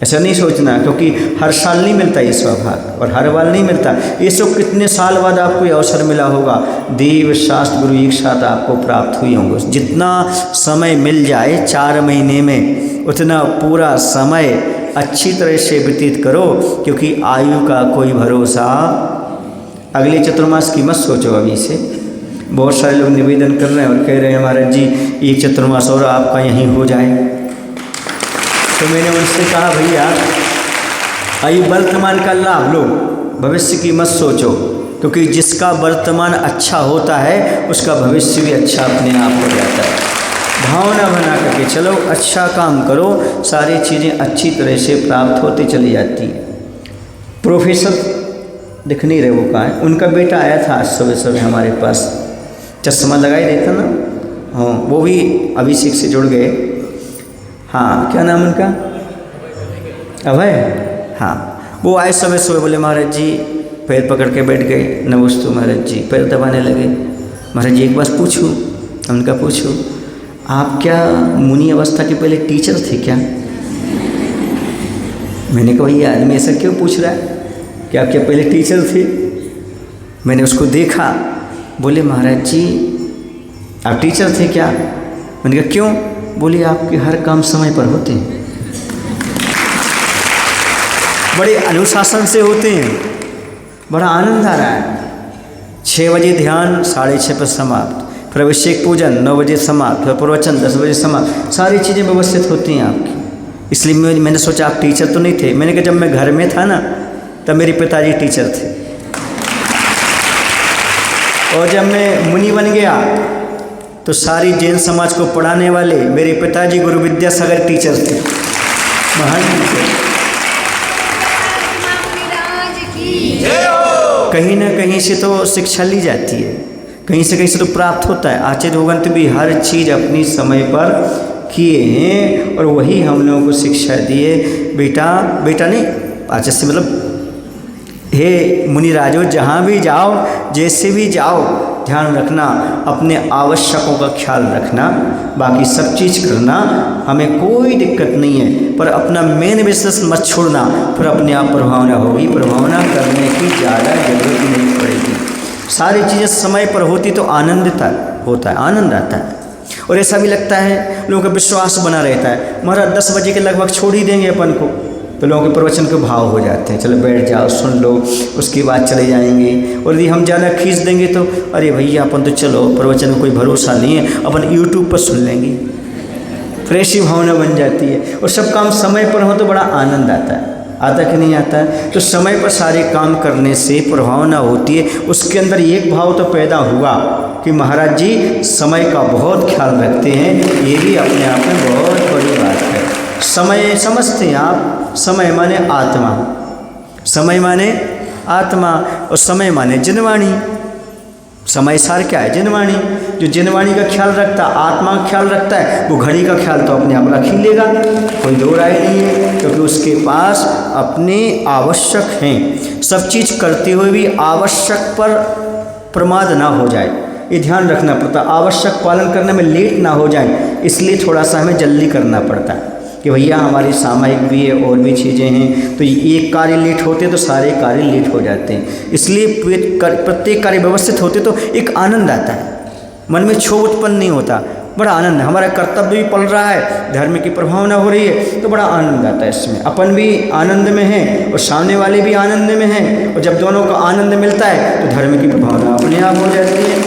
ऐसा नहीं सोचना, क्योंकि हर साल नहीं मिलता ये सौभाग्य और हर बार नहीं मिलता। ये सब कितने साल बाद आपको ये अवसर मिला होगा, देव शास्त्र गुरु एक साथ आपको प्राप्त हुए होंगे। जितना समय मिल जाए 4 महीने में उतना पूरा समय अच्छी तरह से व्यतीत करो, क्योंकि आयु का कोई भरोसा। अगले चतुर्मास की मत सोचो अभी से। बहुत सारे लोग निवेदन कर रहे हैं और कह रहे हैं महाराज जी एक चतुर्मास और आपका यहीं हो जाए। तो मैंने उनसे कहा भैया आयु वर्तमान का लाभ लो, भविष्य की मत सोचो, क्योंकि जिसका वर्तमान अच्छा होता है उसका भविष्य भी अच्छा अपने आप हो जाता है। भावना बना करके चलो, अच्छा काम करो, सारी चीज़ें अच्छी तरह से प्राप्त होती चली जाती है। प्रोफेसर दिख नहीं रहे, वो कहाँ है, उनका बेटा आया था आज सुबह सुबह हमारे पास, चश्मा लगाई देता ना, हाँ वो भी अभिषेक से जुड़ गए। हाँ क्या नाम उनका, अभय, हाँ वो आए सुबह सुबह, बोले महाराज जी पैर पकड़ के बैठ गए, नमस्तु महाराज जी, पैर दबाने लगे। महाराज जी एक बात पूछूं? उनका पूछो, आप क्या मुनि अवस्था के पहले टीचर थे क्या? मैंने कहा ये आदमी ऐसा क्यों पूछ रहा है कि आप क्या पहले टीचर थे? मैंने उसको देखा, बोले महाराज जी आप टीचर थे क्या? मैंने कहा क्यों? बोले आपके हर काम समय पर होते हैं, बड़े अनुशासन से होते हैं, बड़ा आनंद आ रहा है। 6 बजे ध्यान, 6:30 पर समाप्त, फिर अभिषेक पूजन 9 बजे समाप्त, फिर प्रवचन 10 बजे समाप्त, सारी चीज़ें व्यवस्थित होती हैं आपकी। इसलिए मैंने सोचा आप टीचर तो नहीं थे। मैंने कहा जब मैं घर में था ना तब मेरे पिताजी टीचर थे, और जब मैं मुनि बन गया तो सारी जैन समाज को पढ़ाने वाले मेरे पिताजी गुरु विद्यासागर टीचर थे, महान टीचर। कहीं ना कहीं से तो शिक्षा ली जाती है, कहीं से तो प्राप्त होता है। आचार्य भगवंत भी हर चीज़ अपनी समय पर किए हैं और वही हम लोगों को शिक्षा दिए। बेटा बेटा नहीं, आचार्य से मतलब हे मुनिराजो, जहाँ भी जाओ जैसे भी जाओ ध्यान रखना, अपने आवश्यकों का ख्याल रखना, बाकी सब चीज़ करना, हमें कोई दिक्कत नहीं है, पर अपना मेन बिजनेस मत छोड़ना, फिर अपने आप प्रभावना होगी। प्रभावना करने की ज़्यादा जरूरत नहीं पड़ेगी। सारी चीज़ें समय पर होती तो आनंद होता है, आनंद आता है, और ऐसा भी लगता है लोगों का विश्वास बना रहता है। महाराज 10 बजे के लगभग छोड़ ही देंगे अपन को, तो लोगों के प्रवचन के भाव हो जाते हैं, चलो बैठ जाओ सुन लो, उसके बाद चले जाएंगे। और यदि हम ज़्यादा खींच देंगे तो अरे भैया अपन तो चलो प्रवचन में कोई भरोसा नहीं है, अपन यूट्यूब पर सुन लेंगे, फिर ऐसी भावना बन जाती है। और सब काम समय पर हो तो बड़ा आनंद आता है, आता कि नहीं आता है? तो समय पर सारे काम करने से प्रभावना होती है। उसके अंदर एक भाव तो पैदा हुआ कि महाराज जी समय का बहुत ख्याल रखते हैं, ये भी अपने आप में बहुत बड़ी बात है। समय समझते हैं आप, समय माने आत्मा, समय माने आत्मा, और समय माने जिनवाणी। समय सार क्या है? जिनवाणी। जो जिनवाणी का ख्याल रखता है, आत्मा का ख्याल रखता है, वो घड़ी का ख्याल तो अपने आप रख ही लेगा, कोई दो राय नहीं है, क्योंकि उसके पास अपने आवश्यक हैं। सब चीज़ करते हुए भी आवश्यक पर प्रमाद ना हो जाए, ये ध्यान रखना पड़ता। आवश्यक पालन करने में लेट ना हो जाए, इसलिए थोड़ा सा हमें जल्दी करना पड़ता है कि भैया हमारी सामयिक भी है और भी चीज़ें हैं, तो एक कार्य लेट होते तो सारे कार्य लेट हो जाते हैं। इसलिए प्रत्येक कार्य व्यवस्थित होते तो एक आनंद आता है, मन में क्षोभ उत्पन्न नहीं होता, बड़ा आनंद है। हमारा कर्तव्य भी पल रहा है, धर्म की प्रभावना हो रही है, तो बड़ा आनंद आता है इसमें। अपन भी आनंद में हैं और सामने वाले भी आनंद में हैं, और जब दोनों का आनंद मिलता है तो धर्म की प्रभावना अपने आप हो जाती है।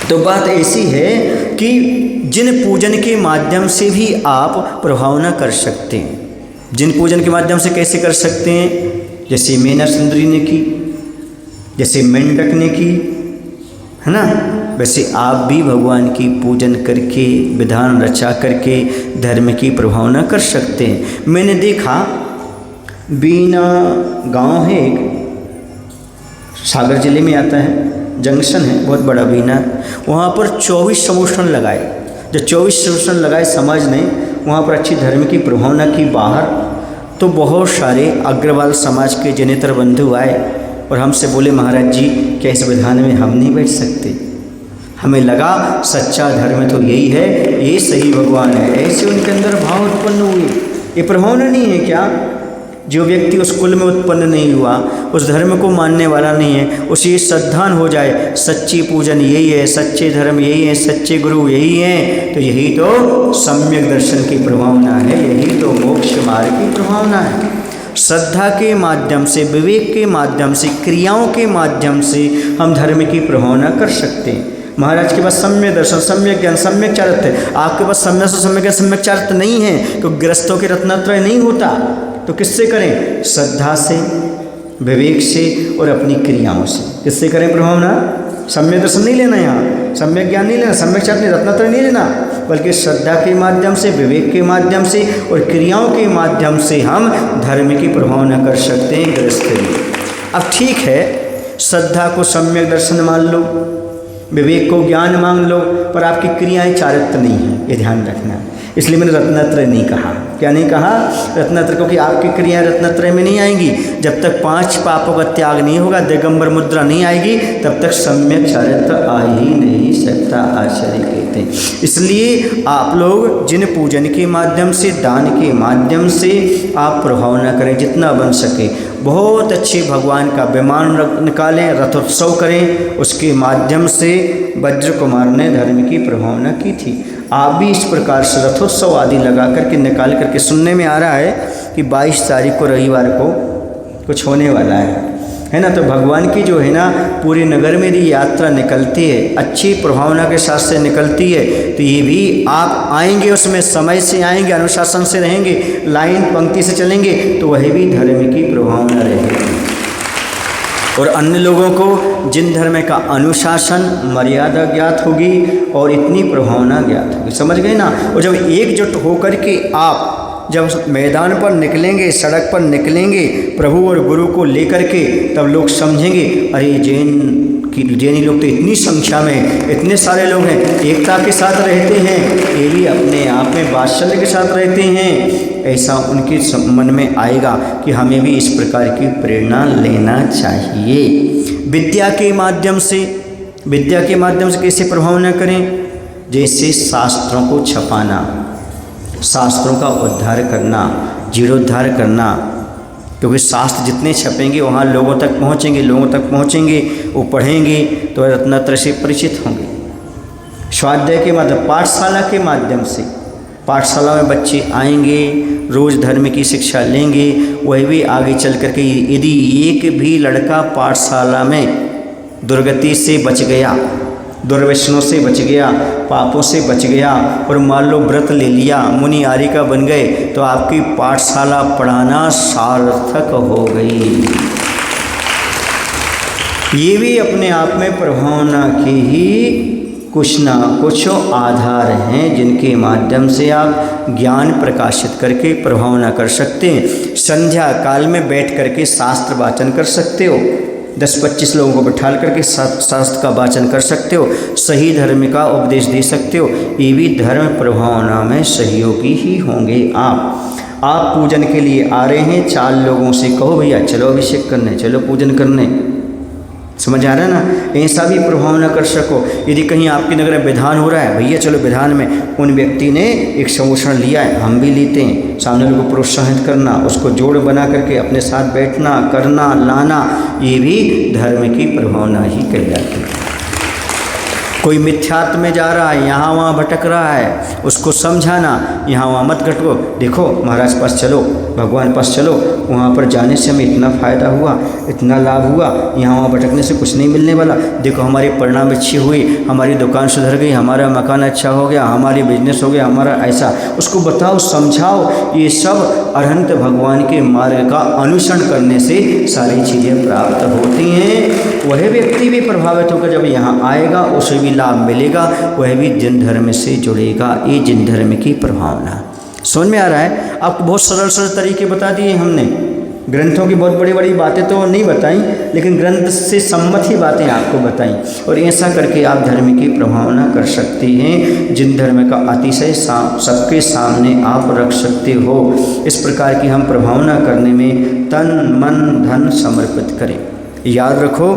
तो बात ऐसी है कि जिन पूजन के माध्यम से भी आप प्रभावना कर सकते हैं। जिन पूजन के माध्यम से कैसे कर सकते हैं? जैसे मीना सुंदरी ने की, जैसे मेंढक ने की, है ना, वैसे आप भी भगवान की पूजन करके, विधान रचा करके धर्म की प्रभावना कर सकते हैं। मैंने देखा बीना गांव है एक, सागर जिले में आता है, जंक्शन है बहुत बड़ा बीना, वहाँ पर 24 समूषण लगाए। जब 24 समूषण लगाए समाज ने, वहाँ पर अच्छी धर्म की प्रभावना की बाहर, तो बहुत सारे अग्रवाल समाज के जनेतर बंधु आए और हमसे बोले महाराज जी क्या इस विधान में हम नहीं बैठ सकते। हमें लगा सच्चा धर्म तो यही है, ये सही भगवान है। ऐसे उनके अंदर भाव उत्पन्न हुए। ये प्रभावना नहीं है क्या? जो व्यक्ति उस कुल में उत्पन्न नहीं हुआ, उस धर्म को मानने वाला नहीं है, उसे श्रद्धान हो जाए सच्ची पूजन यही है, सच्चे धर्म यही है, सच्चे गुरु यही हैं, तो यही तो सम्यक दर्शन की प्रभावना है, यही तो मोक्ष मार्ग की प्रभावना है। श्रद्धा के माध्यम से, विवेक के माध्यम से, क्रियाओं के माध्यम से हम धर्म की प्रभावना कर सकते हैं। महाराज के पास सम्यक दर्शन, सम्यक ज्ञान, सम्यक चारित्र है, आपके पास सम्यक से सम्यक ज्ञान, सम्यक चारित्र नहीं है, तो गृहस्थों के रत्नत्रय नहीं होता। तो किससे करें? श्रद्धा से, विवेक से और अपनी क्रियाओं से। किससे करें प्रभावना? सम्यक दर्शन नहीं लेना, यहाँ सम्यक ज्ञान नहीं लेना, सम्यक चारित्र रत्नत्रय नहीं लेना, बल्कि श्रद्धा के माध्यम से, विवेक के माध्यम से और क्रियाओं के माध्यम से हम धर्म की प्रभावना कर सकते हैं गृहस्थ में। अब ठीक है, श्रद्धा को सम्यक दर्शन मान लो, विवेक को ज्ञान मान लो, पर आपकी क्रियाएं चारित्र नहीं है, ये ध्यान रखना। इसलिए मैंने रत्नत्रय नहीं कहा। क्या नहीं कहा? रत्नत्रय, क्योंकि आपकी क्रियाएं रत्नत्रय में नहीं आएंगी। जब तक 5 पापों का त्याग नहीं होगा, दिगंबर मुद्रा नहीं आएगी, तब तक सम्यक चारित्र आ ही नहीं सकता, आचार्य कहते हैं। इसलिए आप लोग जिन पूजन के माध्यम से, दान के माध्यम से आप प्रभावना करें जितना बन सके। बहुत अच्छे भगवान का विमान निकालें, रथोत्सव करें, उसके माध्यम से वज्र कुमार ने धर्म की प्रभावना की थी। आप भी इस प्रकार से रथोत्सव आदि लगा करके, निकाल करके, सुनने में आ रहा है कि 22 तारीख को रविवार को कुछ होने वाला है ना। तो भगवान की जो है ना पूरे नगर में यदि यात्रा निकलती है, अच्छी प्रभावना के साथ से निकलती है, तो ये भी आप आएंगे, उसमें समय से आएंगे, अनुशासन से रहेंगे, लाइन पंक्ति से चलेंगे, तो वही भी धर्म की प्रभावना रहेगी। और अन्य लोगों को जिन धर्म का अनुशासन, मर्यादा ज्ञात होगी और इतनी प्रभावना ज्ञात होगी, समझ गए ना। और जब एकजुट होकर के आप जब मैदान पर निकलेंगे, सड़क पर निकलेंगे प्रभु और गुरु को लेकर के, तब लोग समझेंगे अरे जैनी लोग तो इतनी संख्या में, इतने सारे लोग हैं, एकता के साथ रहते हैं, ये भी अपने आप में वात्सल्य के साथ रहते हैं। ऐसा उनके मन में आएगा कि हमें भी इस प्रकार की प्रेरणा लेना चाहिए। विद्या के माध्यम से, विद्या के माध्यम से कैसे प्रभावना करें? जैसे शास्त्रों को छपाना, शास्त्रों का उद्धार करना, जीर्णोद्धार करना, क्योंकि शास्त्र जितने छपेंगे वहाँ लोगों तक पहुँचेंगे, लोगों तक पहुँचेंगे, वो पढ़ेंगे तो रत्नत्रय से परिचित होंगे। स्वाध्याय के माध्यम, पाठशाला के माध्यम से, पाठशाला में बच्चे आएंगे, रोज़ धर्म की शिक्षा लेंगे, वही भी आगे चल करके यदि एक भी लड़का पाठशाला में दुर्गति से बच गया, दुर्व्यसनों से बच गया, पापों से बच गया और मान लो व्रत ले लिया, मुनि आर्य का बन गए, तो आपकी पाठशाला पढ़ाना सार्थक हो गई। ये भी अपने आप में प्रभावना के ही कुछ ना कुछ आधार हैं जिनके माध्यम से आप ज्ञान प्रकाशित करके प्रभावना कर सकते हैं। संध्या काल में बैठ करके शास्त्र वाचन कर सकते हो, 10-25 लोगों को बिठाल करके शास्त्र का वाचन कर सकते हो, सही धर्म का उपदेश दे सकते हो। ये भी धर्म प्रभावना में सहयोगी ही होंगे। आप पूजन के लिए आ रहे हैं, 4 लोगों से कहो भैया चलो अभिषेक करने, चलो पूजन करने, समझ आ रहा है ना। ऐसा भी प्रभावना कर सको। यदि कहीं आपके नगर में विधान हो रहा है, भैया चलो विधान में, उन व्यक्ति ने एक समूषण लिया है, हम भी लेते हैं, सामने लोगों को प्रोत्साहित करना, उसको जोड़ बना करके अपने साथ बैठना, करना, लाना, ये भी धर्म की प्रभावना ही कहलाती है। कोई मिथ्यात्व में जा रहा है, यहाँ वहाँ भटक रहा है, उसको समझाना, यहाँ वहाँ मत भटको, देखो महाराज पास चलो, भगवान पास चलो, वहाँ पर जाने से हमें इतना फ़ायदा हुआ, इतना लाभ हुआ, यहाँ वहाँ भटकने से कुछ नहीं मिलने वाला, देखो हमारे परिणाम अच्छी हुई, हमारी दुकान सुधर गई, हमारा मकान अच्छा हो गया, हमारी बिजनेस हो गया, हमारा ऐसा, उसको बताओ, समझाओ। ये सब अरहंत भगवान के मार्ग का अनुसरण करने से सारी चीज़ें प्राप्त होती हैं। वह व्यक्ति भी प्रभावित होकर जब यहाँ आएगा उसे भी लाभ मिलेगा, वह भी जिन धर्म से जुड़ेगा। ये जिन धर्म की प्रभावना समझ में आ रहा है? आपको बहुत सरल सरल तरीके बता दिए हमने, ग्रंथों की बहुत बड़ी बड़ी बातें तो नहीं बताई, लेकिन ग्रंथ से सम्मत ही बातें आपको बताई, और ऐसा करके आप धर्म की प्रभावना कर सकते हैं। जिन धर्म का अतिशय सबके सामने आप रख सकते हो। इस प्रकार की हम प्रभावना करने में तन मन धन समर्पित करें। याद रखो,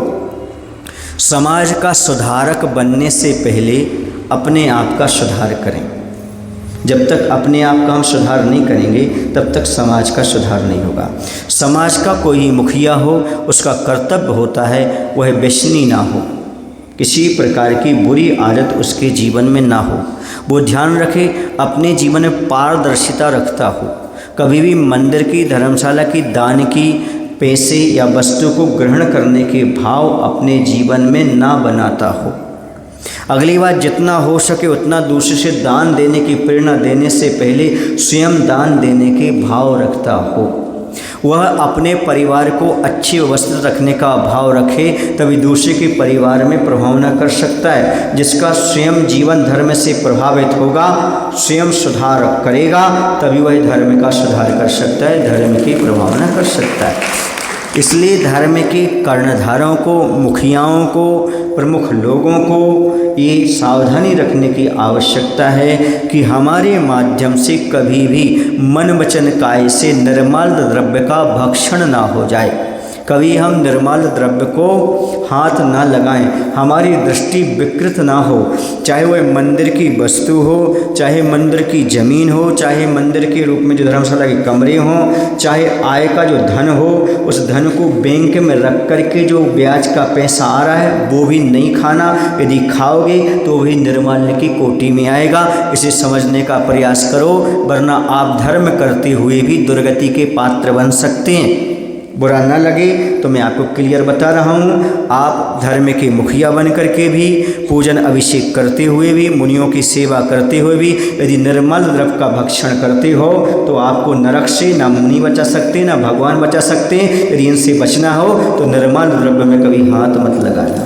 समाज का सुधारक बनने से पहले अपने आप का सुधार करें। जब तक अपने आप का हम सुधार नहीं करेंगे तब तक समाज का सुधार नहीं होगा। समाज का कोई मुखिया हो, उसका कर्तव्य होता है वह व्यसनी ना हो, किसी प्रकार की बुरी आदत उसके जीवन में ना हो। वो ध्यान रखे अपने जीवन में पारदर्शिता रखता हो, कभी भी मंदिर की, धर्मशाला की, दान की, पैसे या वस्तु को ग्रहण करने के भाव अपने जीवन में ना बनाता हो। अगली बार जितना हो सके उतना दूसरे से दान देने की प्रेरणा देने से पहले स्वयं दान देने के भाव रखता हो। वह अपने परिवार को अच्छी व्यवस्थित रखने का भाव रखे, तभी दूसरे के परिवार में प्रभावना कर सकता है। जिसका स्वयं जीवन धर्म से प्रभावित होगा, स्वयं सुधार करेगा, तभी वह धर्म का सुधार कर सकता है, धर्म की प्रभावना कर सकता है। इसलिए धर्म के कर्णधारों को, मुखियाओं को, प्रमुख लोगों को ये सावधानी रखने की आवश्यकता है कि हमारे माध्यम से कभी भी मन वचन काय से निर्मल द्रव्य का भक्षण ना हो जाए। कभी हम निर्मल द्रव्य को हाथ ना लगाएं, हमारी दृष्टि विकृत ना हो, चाहे वह मंदिर की वस्तु हो, चाहे मंदिर की ज़मीन हो, चाहे मंदिर के रूप में जो धर्मशाला के कमरे हों, चाहे आय का जो धन हो, उस धन को बैंक में रख करके जो ब्याज का पैसा आ रहा है वो भी नहीं खाना। यदि खाओगे तो वही निर्माल्य की कोटि में आएगा। इसे समझने का प्रयास करो, वरना आप धर्म करते हुए भी दुर्गति के पात्र बन सकते हैं। बुरा ना लगे तो मैं आपको क्लियर बता रहा हूँ, आप धर्म के मुखिया बन करके भी, पूजन अभिषेक करते हुए भी, मुनियों की सेवा करते हुए भी यदि निर्मल द्रव्य का भक्षण करते हो तो आपको नरक से ना मुनि बचा सकते, ना भगवान बचा सकते। यदि इनसे बचना हो तो निर्मल द्रव्य में कभी हाथ मत लगाना।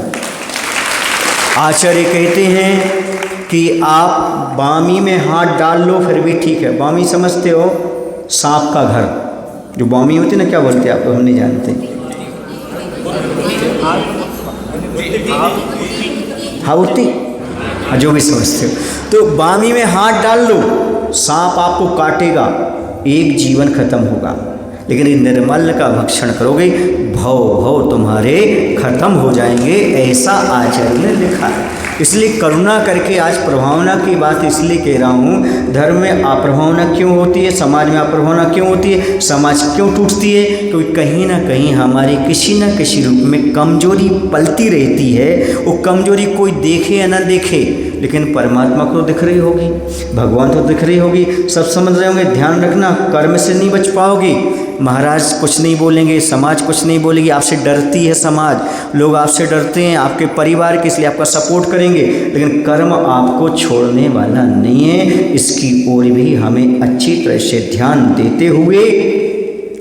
आचार्य कहते हैं कि आप बामी में हाथ डाल लो फिर भी ठीक है। बामी समझते हो? सांप का घर, जो बामी होती ना, क्या बोलते हैं आप, तो हम नहीं जानते। हाँ होती, जो भी समझते हो। तो बामी में हाथ डाल लो, सांप आपको काटेगा, एक जीवन खत्म होगा। लेकिन ये निर्मल का भक्षण करोगे, भव तुम्हारे खत्म हो जाएंगे, ऐसा आचार्य ने लिखा है। इसलिए करुणा करके आज प्रभावना की बात इसलिए कह रहा हूँ। धर्म में अप्रभावना क्यों होती है, समाज में अप्रभावना क्यों होती है, समाज क्यों टूटती है? क्योंकि कहीं ना कहीं हमारी किसी न किसी रूप में कमजोरी पलती रहती है। वो कमजोरी कोई देखे या ना देखे, लेकिन परमात्मा को दिख रही होगी, भगवान को दिख रही होगी, सब समझ रहे होंगे। ध्यान रखना, कर्म से नहीं बच पाओगे। महाराज कुछ नहीं बोलेंगे, समाज कुछ नहीं बोलेगी, आपसे डरती है समाज, लोग आपसे डरते हैं, आपके परिवार के, इसलिए आपका सपोर्ट करेंगे, लेकिन कर्म आपको छोड़ने वाला नहीं है। इसकी ओर भी हमें अच्छी तरह से ध्यान देते हुए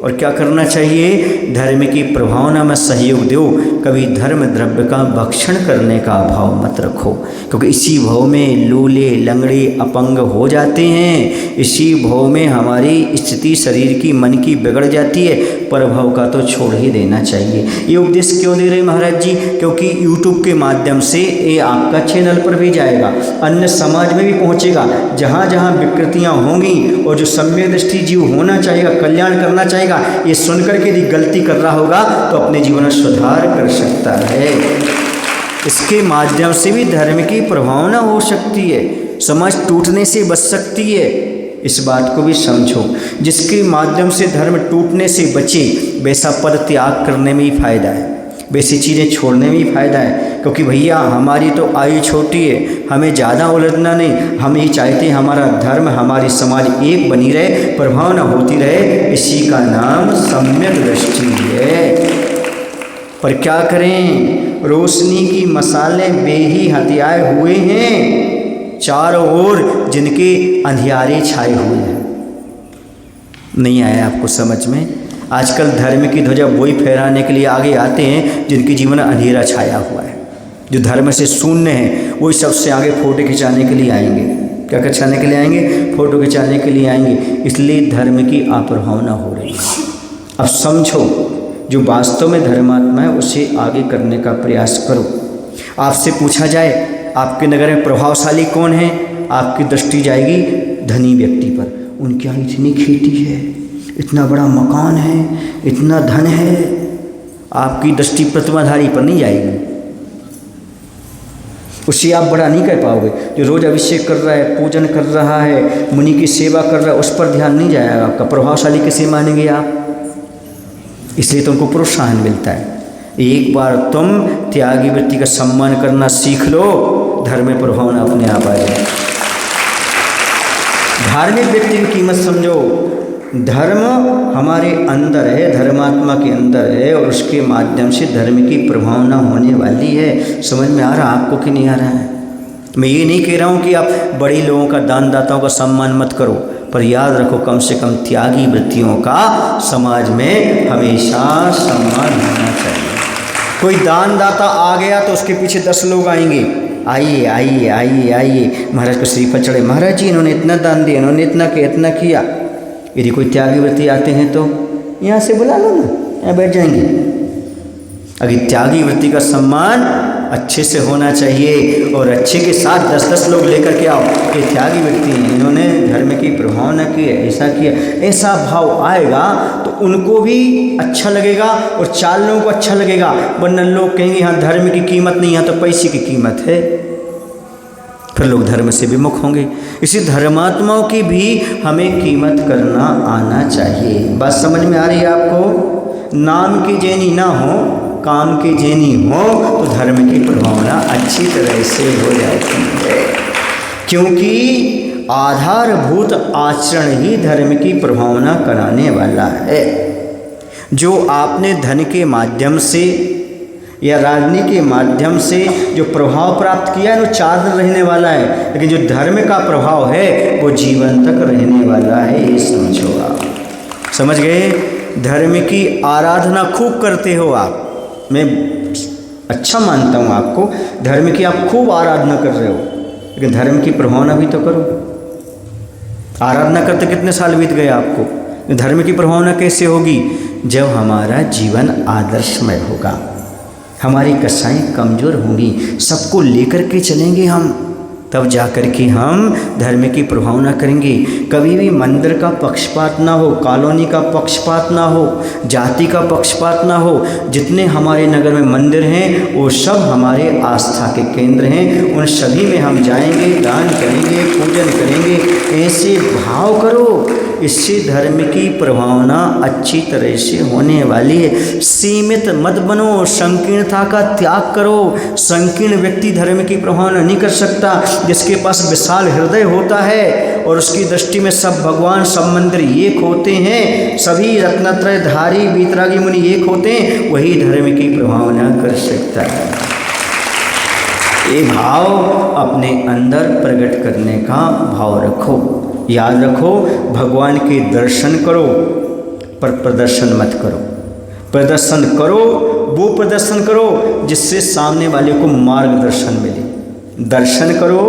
और क्या करना चाहिए, धर्म की प्रभावना में सहयोग दो। कभी धर्म द्रव्य का भक्षण करने का भाव मत रखो, क्योंकि इसी भाव में लूले लंगड़े अपंग हो जाते हैं। इसी भाव में हमारी स्थिति शरीर की, मन की बिगड़ जाती है। प्रभाव का तो छोड़ ही देना चाहिए। ये उपदेश क्यों दे रहे महाराज जी? क्योंकि यूट्यूब के माध्यम से ये आपका चैनल पर भी जाएगा, अन्य समाज में भी पहुँचेगा। जहाँ जहाँ विकृतियाँ होंगी और जो सम्यक दृष्टि जीव होना चाहेगा, कल्याण करना चाहेगा, ये सुनकर के यदि गलती कर रहा होगा तो अपने जीवन में सुधार कर सकता है। इसके माध्यम से भी धर्म की प्रभावना हो सकती है, समाज टूटने से बच सकती है। इस बात को भी समझो। जिसके माध्यम से धर्म टूटने से बचे, वैसा पद त्याग करने में ही फायदा है, वैसी चीज़ें छोड़ने में ही फायदा है। क्योंकि भैया हमारी तो आयु छोटी है, हमें ज़्यादा उलझना नहीं। हम ये चाहते हैं हमारा धर्म, हमारी समाज एक बनी रहे, प्रभावना होती रहे। इसी का नाम सम्यक दृष्टि है। पर क्या करें, रोशनी की मसाले बेही हथियाए हुए हैं, चारों ओर जिनके अंधियारे छाए हुए हैं। नहीं आया आपको समझ में? आजकल धर्म की ध्वजा वही फहराने के लिए आगे आते हैं जिनके जीवन में अंधेरा छाया हुआ है। जो धर्म से शून्य है वही सबसे आगे फोटो खिंचाने के लिए आएंगे। क्या खिंचाने के लिए आएंगे? फोटो खिंचाने के लिए आएंगे। इसलिए धर्म की अप्रभावना हो रही है। अब समझो, जो वास्तव में धर्मात्मा है उसे आगे करने का प्रयास करो। आपसे पूछा जाए आपके नगर में प्रभावशाली कौन है, आपकी दृष्टि जाएगी धनी व्यक्ति पर। उनके यहाँ इतनी खेती है, इतना बड़ा मकान है, इतना धन है। आपकी दृष्टि प्रतिमाधारी पर नहीं जाएगी, उससे आप बड़ा नहीं कर पाओगे। जो रोज अभिषेक कर रहा है, पूजन कर रहा है, मुनि की सेवा कर रहा है, उस पर ध्यान नहीं जाएगा आपका। प्रभावशाली कैसे मानेंगे आप? इसलिए तुमको प्रोत्साहन मिलता है। एक बार तुम त्यागी वृत्ति का सम्मान करना सीख लो, धर्म में प्रभावना अपने आप आ जाए। धार्मिक व्यक्ति की कीमत समझो। धर्म हमारे अंदर है, धर्मात्मा के अंदर है, और उसके माध्यम से धर्म की प्रभावना होने वाली है। समझ में आ रहा आपको कि नहीं आ रहा है? मैं ये नहीं कह रहा हूँ कि आप बड़े लोगों का, दानदाताओं का सम्मान मत करो, पर याद रखो कम से कम त्यागी वृत्तियों का समाज में हमेशा सम्मान होना चाहिए। कोई दानदाता आ गया तो उसके पीछे 10 लोग आएंगे, आइए आइए आइए आइए, महाराज को श्रीफल चढ़े, महाराज जी इन्होंने इतना दान दिया, इन्होंने इतना किया। यदि कोई त्यागी व्रती आते हैं तो यहाँ से बुला लो ना, यहाँ बैठ जाएंगे। अगर त्यागी व्रती का सम्मान अच्छे से होना चाहिए, और अच्छे के साथ 10-10 लोग लेकर के आओ, ये त्यागी व्यक्ति हैं, इन्होंने धर्म की प्रभावना की है, ऐसा किया, ऐसा भाव आएगा तो उनको भी अच्छा लगेगा और 4 लोगों को अच्छा लगेगा। वरना लोग कहेंगे यहाँ धर्म की कीमत नहीं, यहाँ तो पैसे की कीमत है, फिर लोग धर्म से विमुख होंगे। इसी धर्मात्माओं की भी हमें कीमत करना आना चाहिए। बात समझ में आ रही है आपको? नाम की जेनी ना हो, काम की जेनी हो तो धर्म की प्रभावना अच्छी तरह से हो जाती है। क्योंकि आधारभूत आचरण ही धर्म की प्रभावना कराने वाला है। जो आपने धन के माध्यम से या राजनीति के माध्यम से जो प्रभाव प्राप्त किया है वो 4 दिन रहने वाला है, लेकिन जो धर्म का प्रभाव है वो जीवन तक रहने वाला है। ये समझो आप। समझ गए? धर्म की आराधना खूब करते हो आप, मैं अच्छा मानता हूँ आपको, धर्म की आप खूब आराधना कर रहे हो, लेकिन धर्म की प्रभावना भी तो करो। आराधना करते कितने साल बीत गए आपको? धर्म की प्रभावना कैसे होगी? जब हमारा जीवन आदर्शमय होगा, हमारी कसाएं कमज़ोर होंगी, सबको लेकर के चलेंगे हम, तब जाकर के हम धर्म की प्रभावना करेंगे। कभी भी मंदिर का पक्षपात ना हो, कॉलोनी का पक्षपात ना हो, जाति का पक्षपात ना हो। जितने हमारे नगर में मंदिर हैं वो सब हमारे आस्था के केंद्र हैं, उन सभी में हम जाएंगे, दान करेंगे, पूजन करेंगे। ऐसे भाव करो, इससे धर्म की प्रभावना अच्छी तरह से होने वाली है। सीमित मत बनो, संकीर्णता का त्याग करो। संकीर्ण व्यक्ति धर्म की प्रभावना नहीं कर सकता। जिसके पास विशाल हृदय होता है और उसकी दृष्टि में सब भगवान, सब मंदिर एक होते हैं, सभी रत्नत्रय धारी वीतरागी मुनि एक होते हैं, वही धर्म की प्रभावना कर सकता है। ये भाव अपने अंदर प्रकट करने का भाव रखो। याद रखो, भगवान के दर्शन करो पर प्रदर्शन मत करो। प्रदर्शन करो, वो प्रदर्शन करो जिससे सामने वाले को मार्गदर्शन मिले। दर्शन करो,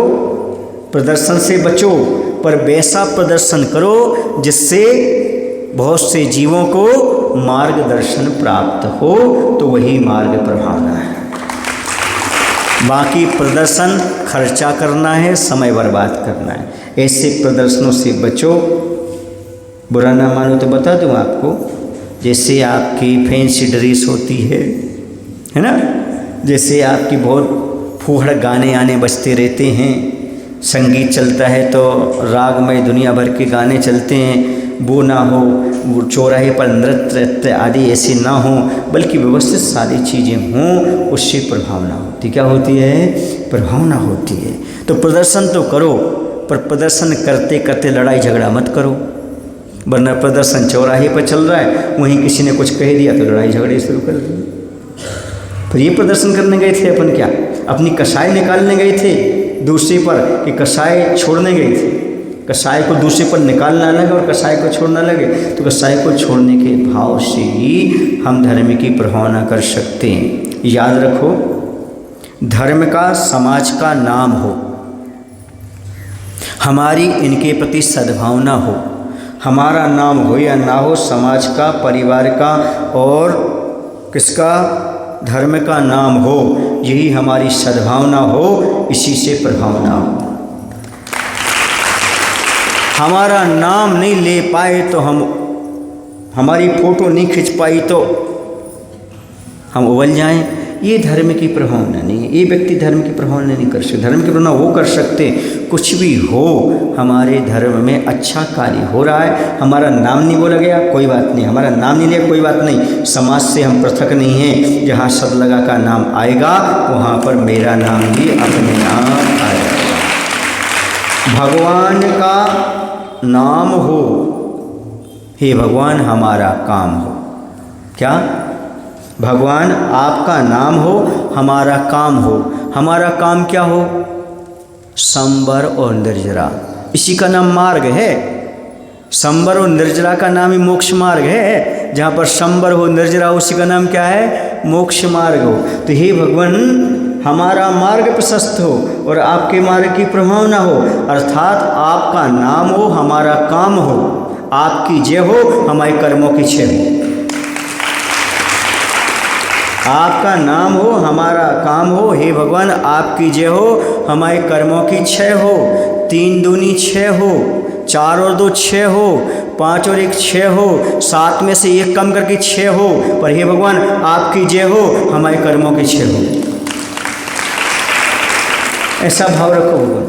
प्रदर्शन से बचो, पर वैसा प्रदर्शन करो जिससे बहुत से जीवों को मार्गदर्शन प्राप्त हो, तो वही मार्ग प्रभावना है। बाकी प्रदर्शन खर्चा करना है, समय बर्बाद करना है। ऐसे प्रदर्शनों से बचो। बुरा ना मानो तो बता दूं आपको, जैसे आपकी फैंसी ड्रेस होती है ना, जैसे आपकी बहुत फूहड़ गाने आने बजते रहते हैं, संगीत चलता है तो रागमय दुनिया भर के गाने चलते हैं, वो ना हो, वो चौराहे पर नृत्य आदि ऐसे ना हो, बल्कि व्यवस्थित सारी चीज़ें हों, उससे प्रभावना होती। क्या होती है? प्रभावना होती है। तो प्रदर्शन तो करो, पर प्रदर्शन करते करते लड़ाई झगड़ा मत करो, वरना प्रदर्शन चौराहे पर चल रहा है, वहीं किसी ने कुछ कह दिया तो लड़ाई झगड़े शुरू कर दिए। फिर ये प्रदर्शन करने गए थे अपन क्या? अपनी कसाई निकालने गए थे दूसरे पर, कि कसाई छोड़ने गए थे? कसाई को दूसरे पर निकालना लगे और कसाई को छोड़ना लगे, तो कसाई को छोड़ने के भाव से ही हम धर्म की प्रभावना कर सकते हैं। याद रखो, धर्म का समाज का नाम हो, हमारी इनके प्रति सद्भावना हो, हमारा नाम हो या ना हो, समाज का, परिवार का और किसका? धर्म का नाम हो, यही हमारी सद्भावना हो, इसी से प्रभावना हो। हमारा नाम नहीं ले पाए तो हमारी फोटो नहीं खिंच पाई तो हम उबल जाएं, ये धर्म की प्रभावना नहीं है। ये व्यक्ति धर्म की प्रभावना नहीं कर सकते। धर्म की प्रभावना वो कर सकते, कुछ भी हो, हमारे धर्म में अच्छा कार्य हो रहा है, हमारा नाम नहीं बोला गया, कोई बात नहीं, हमारा नाम नहीं लिया, कोई बात नहीं, समाज से हम पृथक नहीं हैं। जहाँ सदलगा का नाम आएगा वहाँ पर मेरा नाम भी अपने आप आएगा। भगवान का नाम हो, हे भगवान हमारा काम हो। क्या? भगवान आपका नाम हो, हमारा काम हो। हमारा काम क्या हो? संबर और निर्जरा, इसी का नाम मार्ग है। संबर और निर्जरा का नाम ही मोक्ष मार्ग है। जहाँ पर संबर हो, निर्जरा हो, उसी का नाम क्या है? मोक्ष मार्ग हो। तो हे भगवान, हमारा मार्ग प्रशस्त हो और आपके मार्ग की प्रभावना हो, अर्थात आपका नाम हो, हमारा काम हो, आपकी जय हो, हमारे कर्मों की क्षय हो। आपका नाम हो, हमारा काम हो, हे भगवान आपकी जय हो, हमारे कर्मों की क्षय हो। 3 दूनी 6 हो, 4 और 2 6 हो, 5 और 1 6 हो, 7 में से 1 कम करके 6 हो, पर हे भगवान आपकी जय हो, हमारे कर्मों की क्षय हो। ऐसा भाव रखो भगवान,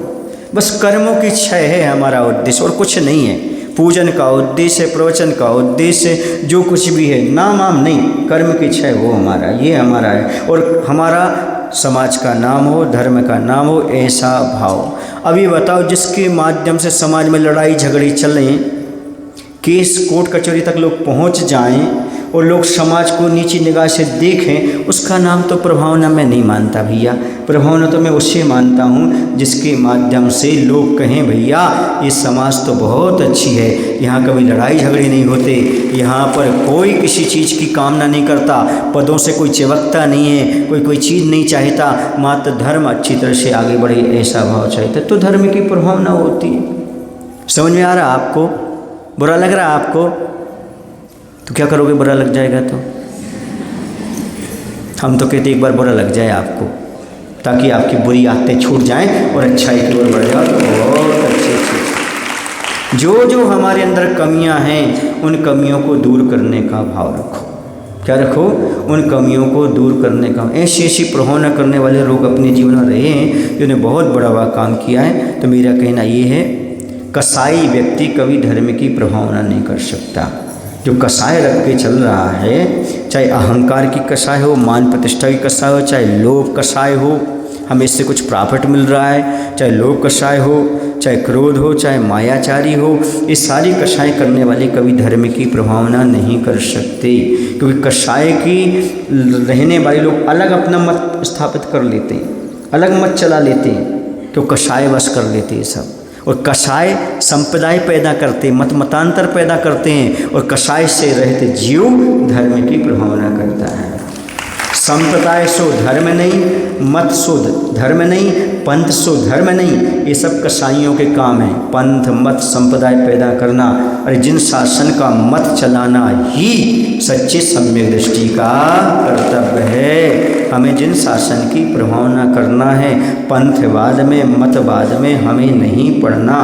बस कर्मों की क्षय है हमारा उद्देश्य और कुछ नहीं है। पूजन का उद्देश्य, प्रवचन का उद्देश्य, जो कुछ भी है, नाम आम नहीं, कर्म की क्षय वो हमारा, ये हमारा है। और हमारा समाज का नाम हो, धर्म का नाम हो, ऐसा भाव। अब ये बताओ, जिसके माध्यम से समाज में लड़ाई झगड़े चलें, केस कोर्ट कचहरी तक लोग पहुंच जाएं और लोग समाज को नीची निगाह से देखें, उसका नाम तो प्रभावना मैं नहीं मानता भैया। प्रभावना तो मैं उससे मानता हूँ जिसके माध्यम से लोग कहें भैया ये समाज तो बहुत अच्छी है, यहाँ कभी लड़ाई झगड़े नहीं होते, यहाँ पर कोई किसी चीज़ की कामना नहीं करता, पदों से कोई चिवकता नहीं है, कोई चीज़ नहीं चाहता, मात्र धर्म अच्छी तरह से आगे बढ़े, ऐसा भाव चाहता। तो धर्म की प्रभावना होती है। समझ में आ रहा आपको? बुरा लग रहा आपको? तो क्या करोगे? बुरा लग जाएगा तो हम तो कहते एक बार बुरा लग जाए आपको, ताकि आपकी बुरी आदतें छूट जाएं और अच्छाई की ओर बढ़ जाओ। तो बहुत अच्छे जो हमारे अंदर कमियां हैं, उन कमियों को दूर करने का भाव रखो। क्या रखो? उन कमियों को दूर करने का। ऐसी प्रभावना करने वाले लोग अपने जीवन में रहे हैं जिन्होंने बहुत बड़ा काम किया है। तो मेरा कहना ये है, कसाई व्यक्ति कभी धर्म की प्रभावना नहीं कर सकता। जो कसाय रख के चल रहा है, चाहे अहंकार की कसाय हो, मान प्रतिष्ठा की कसाय हो, चाहे लोभ कसाय हो, हमें इससे कुछ प्रॉफिट मिल रहा है, चाहे लोभ कसाय हो, चाहे क्रोध हो, चाहे मायाचारी हो, ये सारी कसाय करने वाले कभी धर्म की प्रभावना नहीं कर सकते। क्योंकि कसाय की रहने वाले लोग अलग अपना मत स्थापित कर लेते हैं, अलग मत चला लेते हैं, तो कसाय बस कर लेते हैं सब। और कसाय संप्रदाय पैदा करते, मतांतर पैदा करते हैं, और कसाय से रहते जीव धर्म की प्रभावना करता है। संप्रदाय सो धर्म नहीं, मत सो धर्म नहीं, पंथ सो धर्म नहीं, ये सब कसाईयों के काम है। पंथ मत संप्रदाय पैदा करना, और जिन शासन का मत चलाना ही सच्चे सम्यक दृष्टि का कर्तव्य है। हमें जिन शासन की प्रभावना करना है, पंथवाद में, मतवाद में हमें नहीं पढ़ना।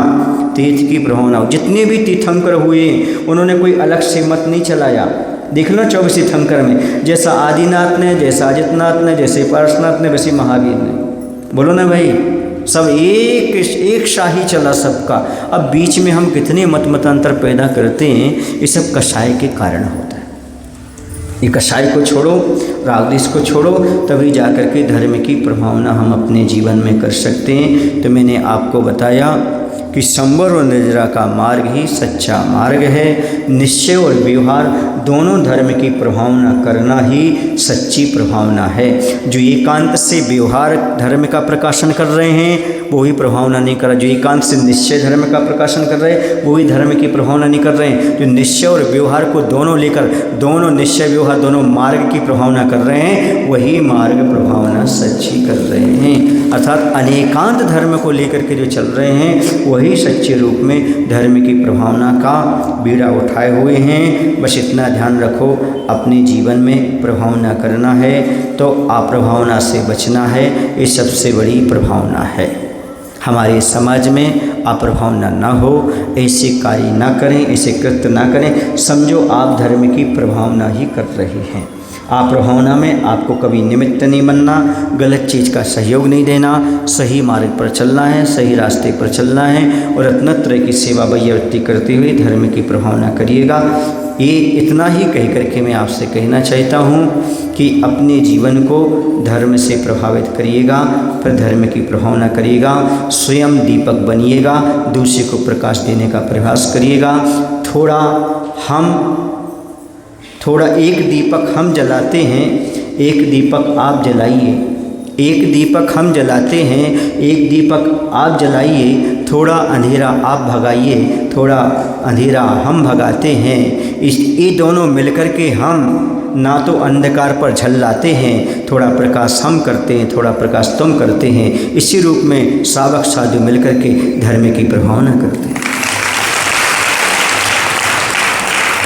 तीर्थ की प्रभावना, जितने भी तीर्थंकर हुए उन्होंने कोई अलग से मत नहीं चलाया। देख लो 24 तीर्थंकर में, जैसा आदिनाथ ने, जैसा अजितनाथ ने, जैसे पार्श्वनाथ ने, वैसे महावीर ने। बोलो ना भाई, सब एक शाही चला सबका। अब बीच में हम कितने मतमतांतर पैदा करते हैं, ये सब कषाय के कारण होता है। ये कषाय को छोड़ो, रागद्वेष को छोड़ो, तभी जाकर के धर्म की प्रभावना हम अपने जीवन में कर सकते हैं। तो मैंने आपको बताया कि संवर और निर्जरा का मार्ग ही सच्चा मार्ग है। निश्चय और व्यवहार दोनों धर्म की प्रभावना करना ही सच्ची प्रभावना है। जो एकांत से व्यवहार धर्म का प्रकाशन कर रहे हैं वो ही प्रभावना नहीं कर रहा। जो एकांत से निश्चय धर्म का प्रकाशन कर रहे हैं वो ही धर्म की प्रभावना नहीं कर रहे हैं। जो निश्चय और व्यवहार को दोनों लेकर, दोनों निश्चय व्यवहार दोनों मार्ग की प्रभावना कर रहे हैं, वही मार्ग प्रभावना सच्ची कर रहे हैं। अर्थात अनेकांत धर्म को लेकर के जो चल रहे हैं वही सच्चे रूप में धर्म की प्रभावना का बीड़ा उठाए हुए हैं। बस इतना ध्यान रखो, अपने जीवन में प्रभावना करना है तो अप्रभावना से बचना है। ये सबसे बड़ी प्रभावना है। हमारे समाज में अप्रभावना ना हो, ऐसे कार्य ना करें, ऐसे कृत्य ना करें, समझो आप धर्म की प्रभावना ही कर रहे हैं। अप्रभावना में आपको कभी निमित्त नहीं बनना, गलत चीज़ का सहयोग नहीं देना, सही मार्ग पर चलना है, सही रास्ते पर चलना है और रत्नत्रय की सेवा वैयवृत्ति करते हुए धर्म की प्रभावना करिएगा। ये इतना ही कह करके मैं आपसे कहना चाहता हूँ कि अपने जीवन को धर्म से प्रभावित करिएगा, फिर धर्म की प्रभावना करिएगा, स्वयं दीपक बनिएगा, दूसरे को प्रकाश देने का प्रयास करिएगा। थोड़ा एक दीपक हम जलाते हैं, एक दीपक आप जलाइए। एक दीपक हम जलाते हैं, एक दीपक आप जलाइए। थोड़ा अंधेरा आप भगाइए, थोड़ा अंधेरा हम भगाते हैं। ये दोनों मिलकर के हम ना तो अंधकार पर झल्लाते हैं, थोड़ा प्रकाश हम करते हैं, थोड़ा प्रकाश तुम करते हैं। इसी रूप में सावक साधु मिलकर के धर्म की प्रभावना करते हैं।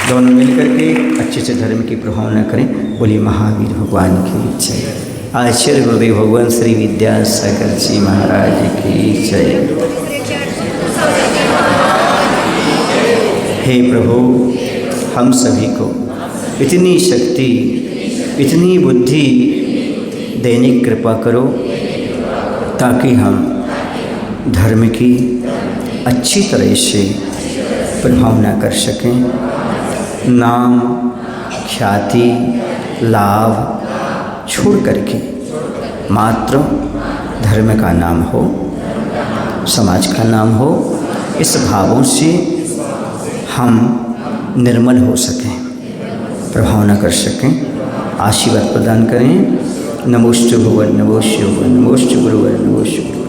दोनों मिलकर के अच्छे से धर्म की प्रभावना करें। बोलिए महावीर भगवान की जय। आचार्य गुरुदेव भगवान श्री विद्यासागर जी महाराज की जय। हे प्रभु, हम सभी को इतनी शक्ति, इतनी बुद्धि देने की कृपा करो ताकि हम धर्म की अच्छी तरह से प्रभावना कर सकें। नाम, ख्याति, लाभ छोड़ करके मात्र धर्म का नाम हो, समाज का नाम हो, इस भावों से हम निर्मल हो सकें, प्रभावना कर सकें। आशीर्वाद प्रदान करें। नमोस्तु भगवान, नमोस्तु भगवान, नमोस्तु गुरुवर, नमोस्तु।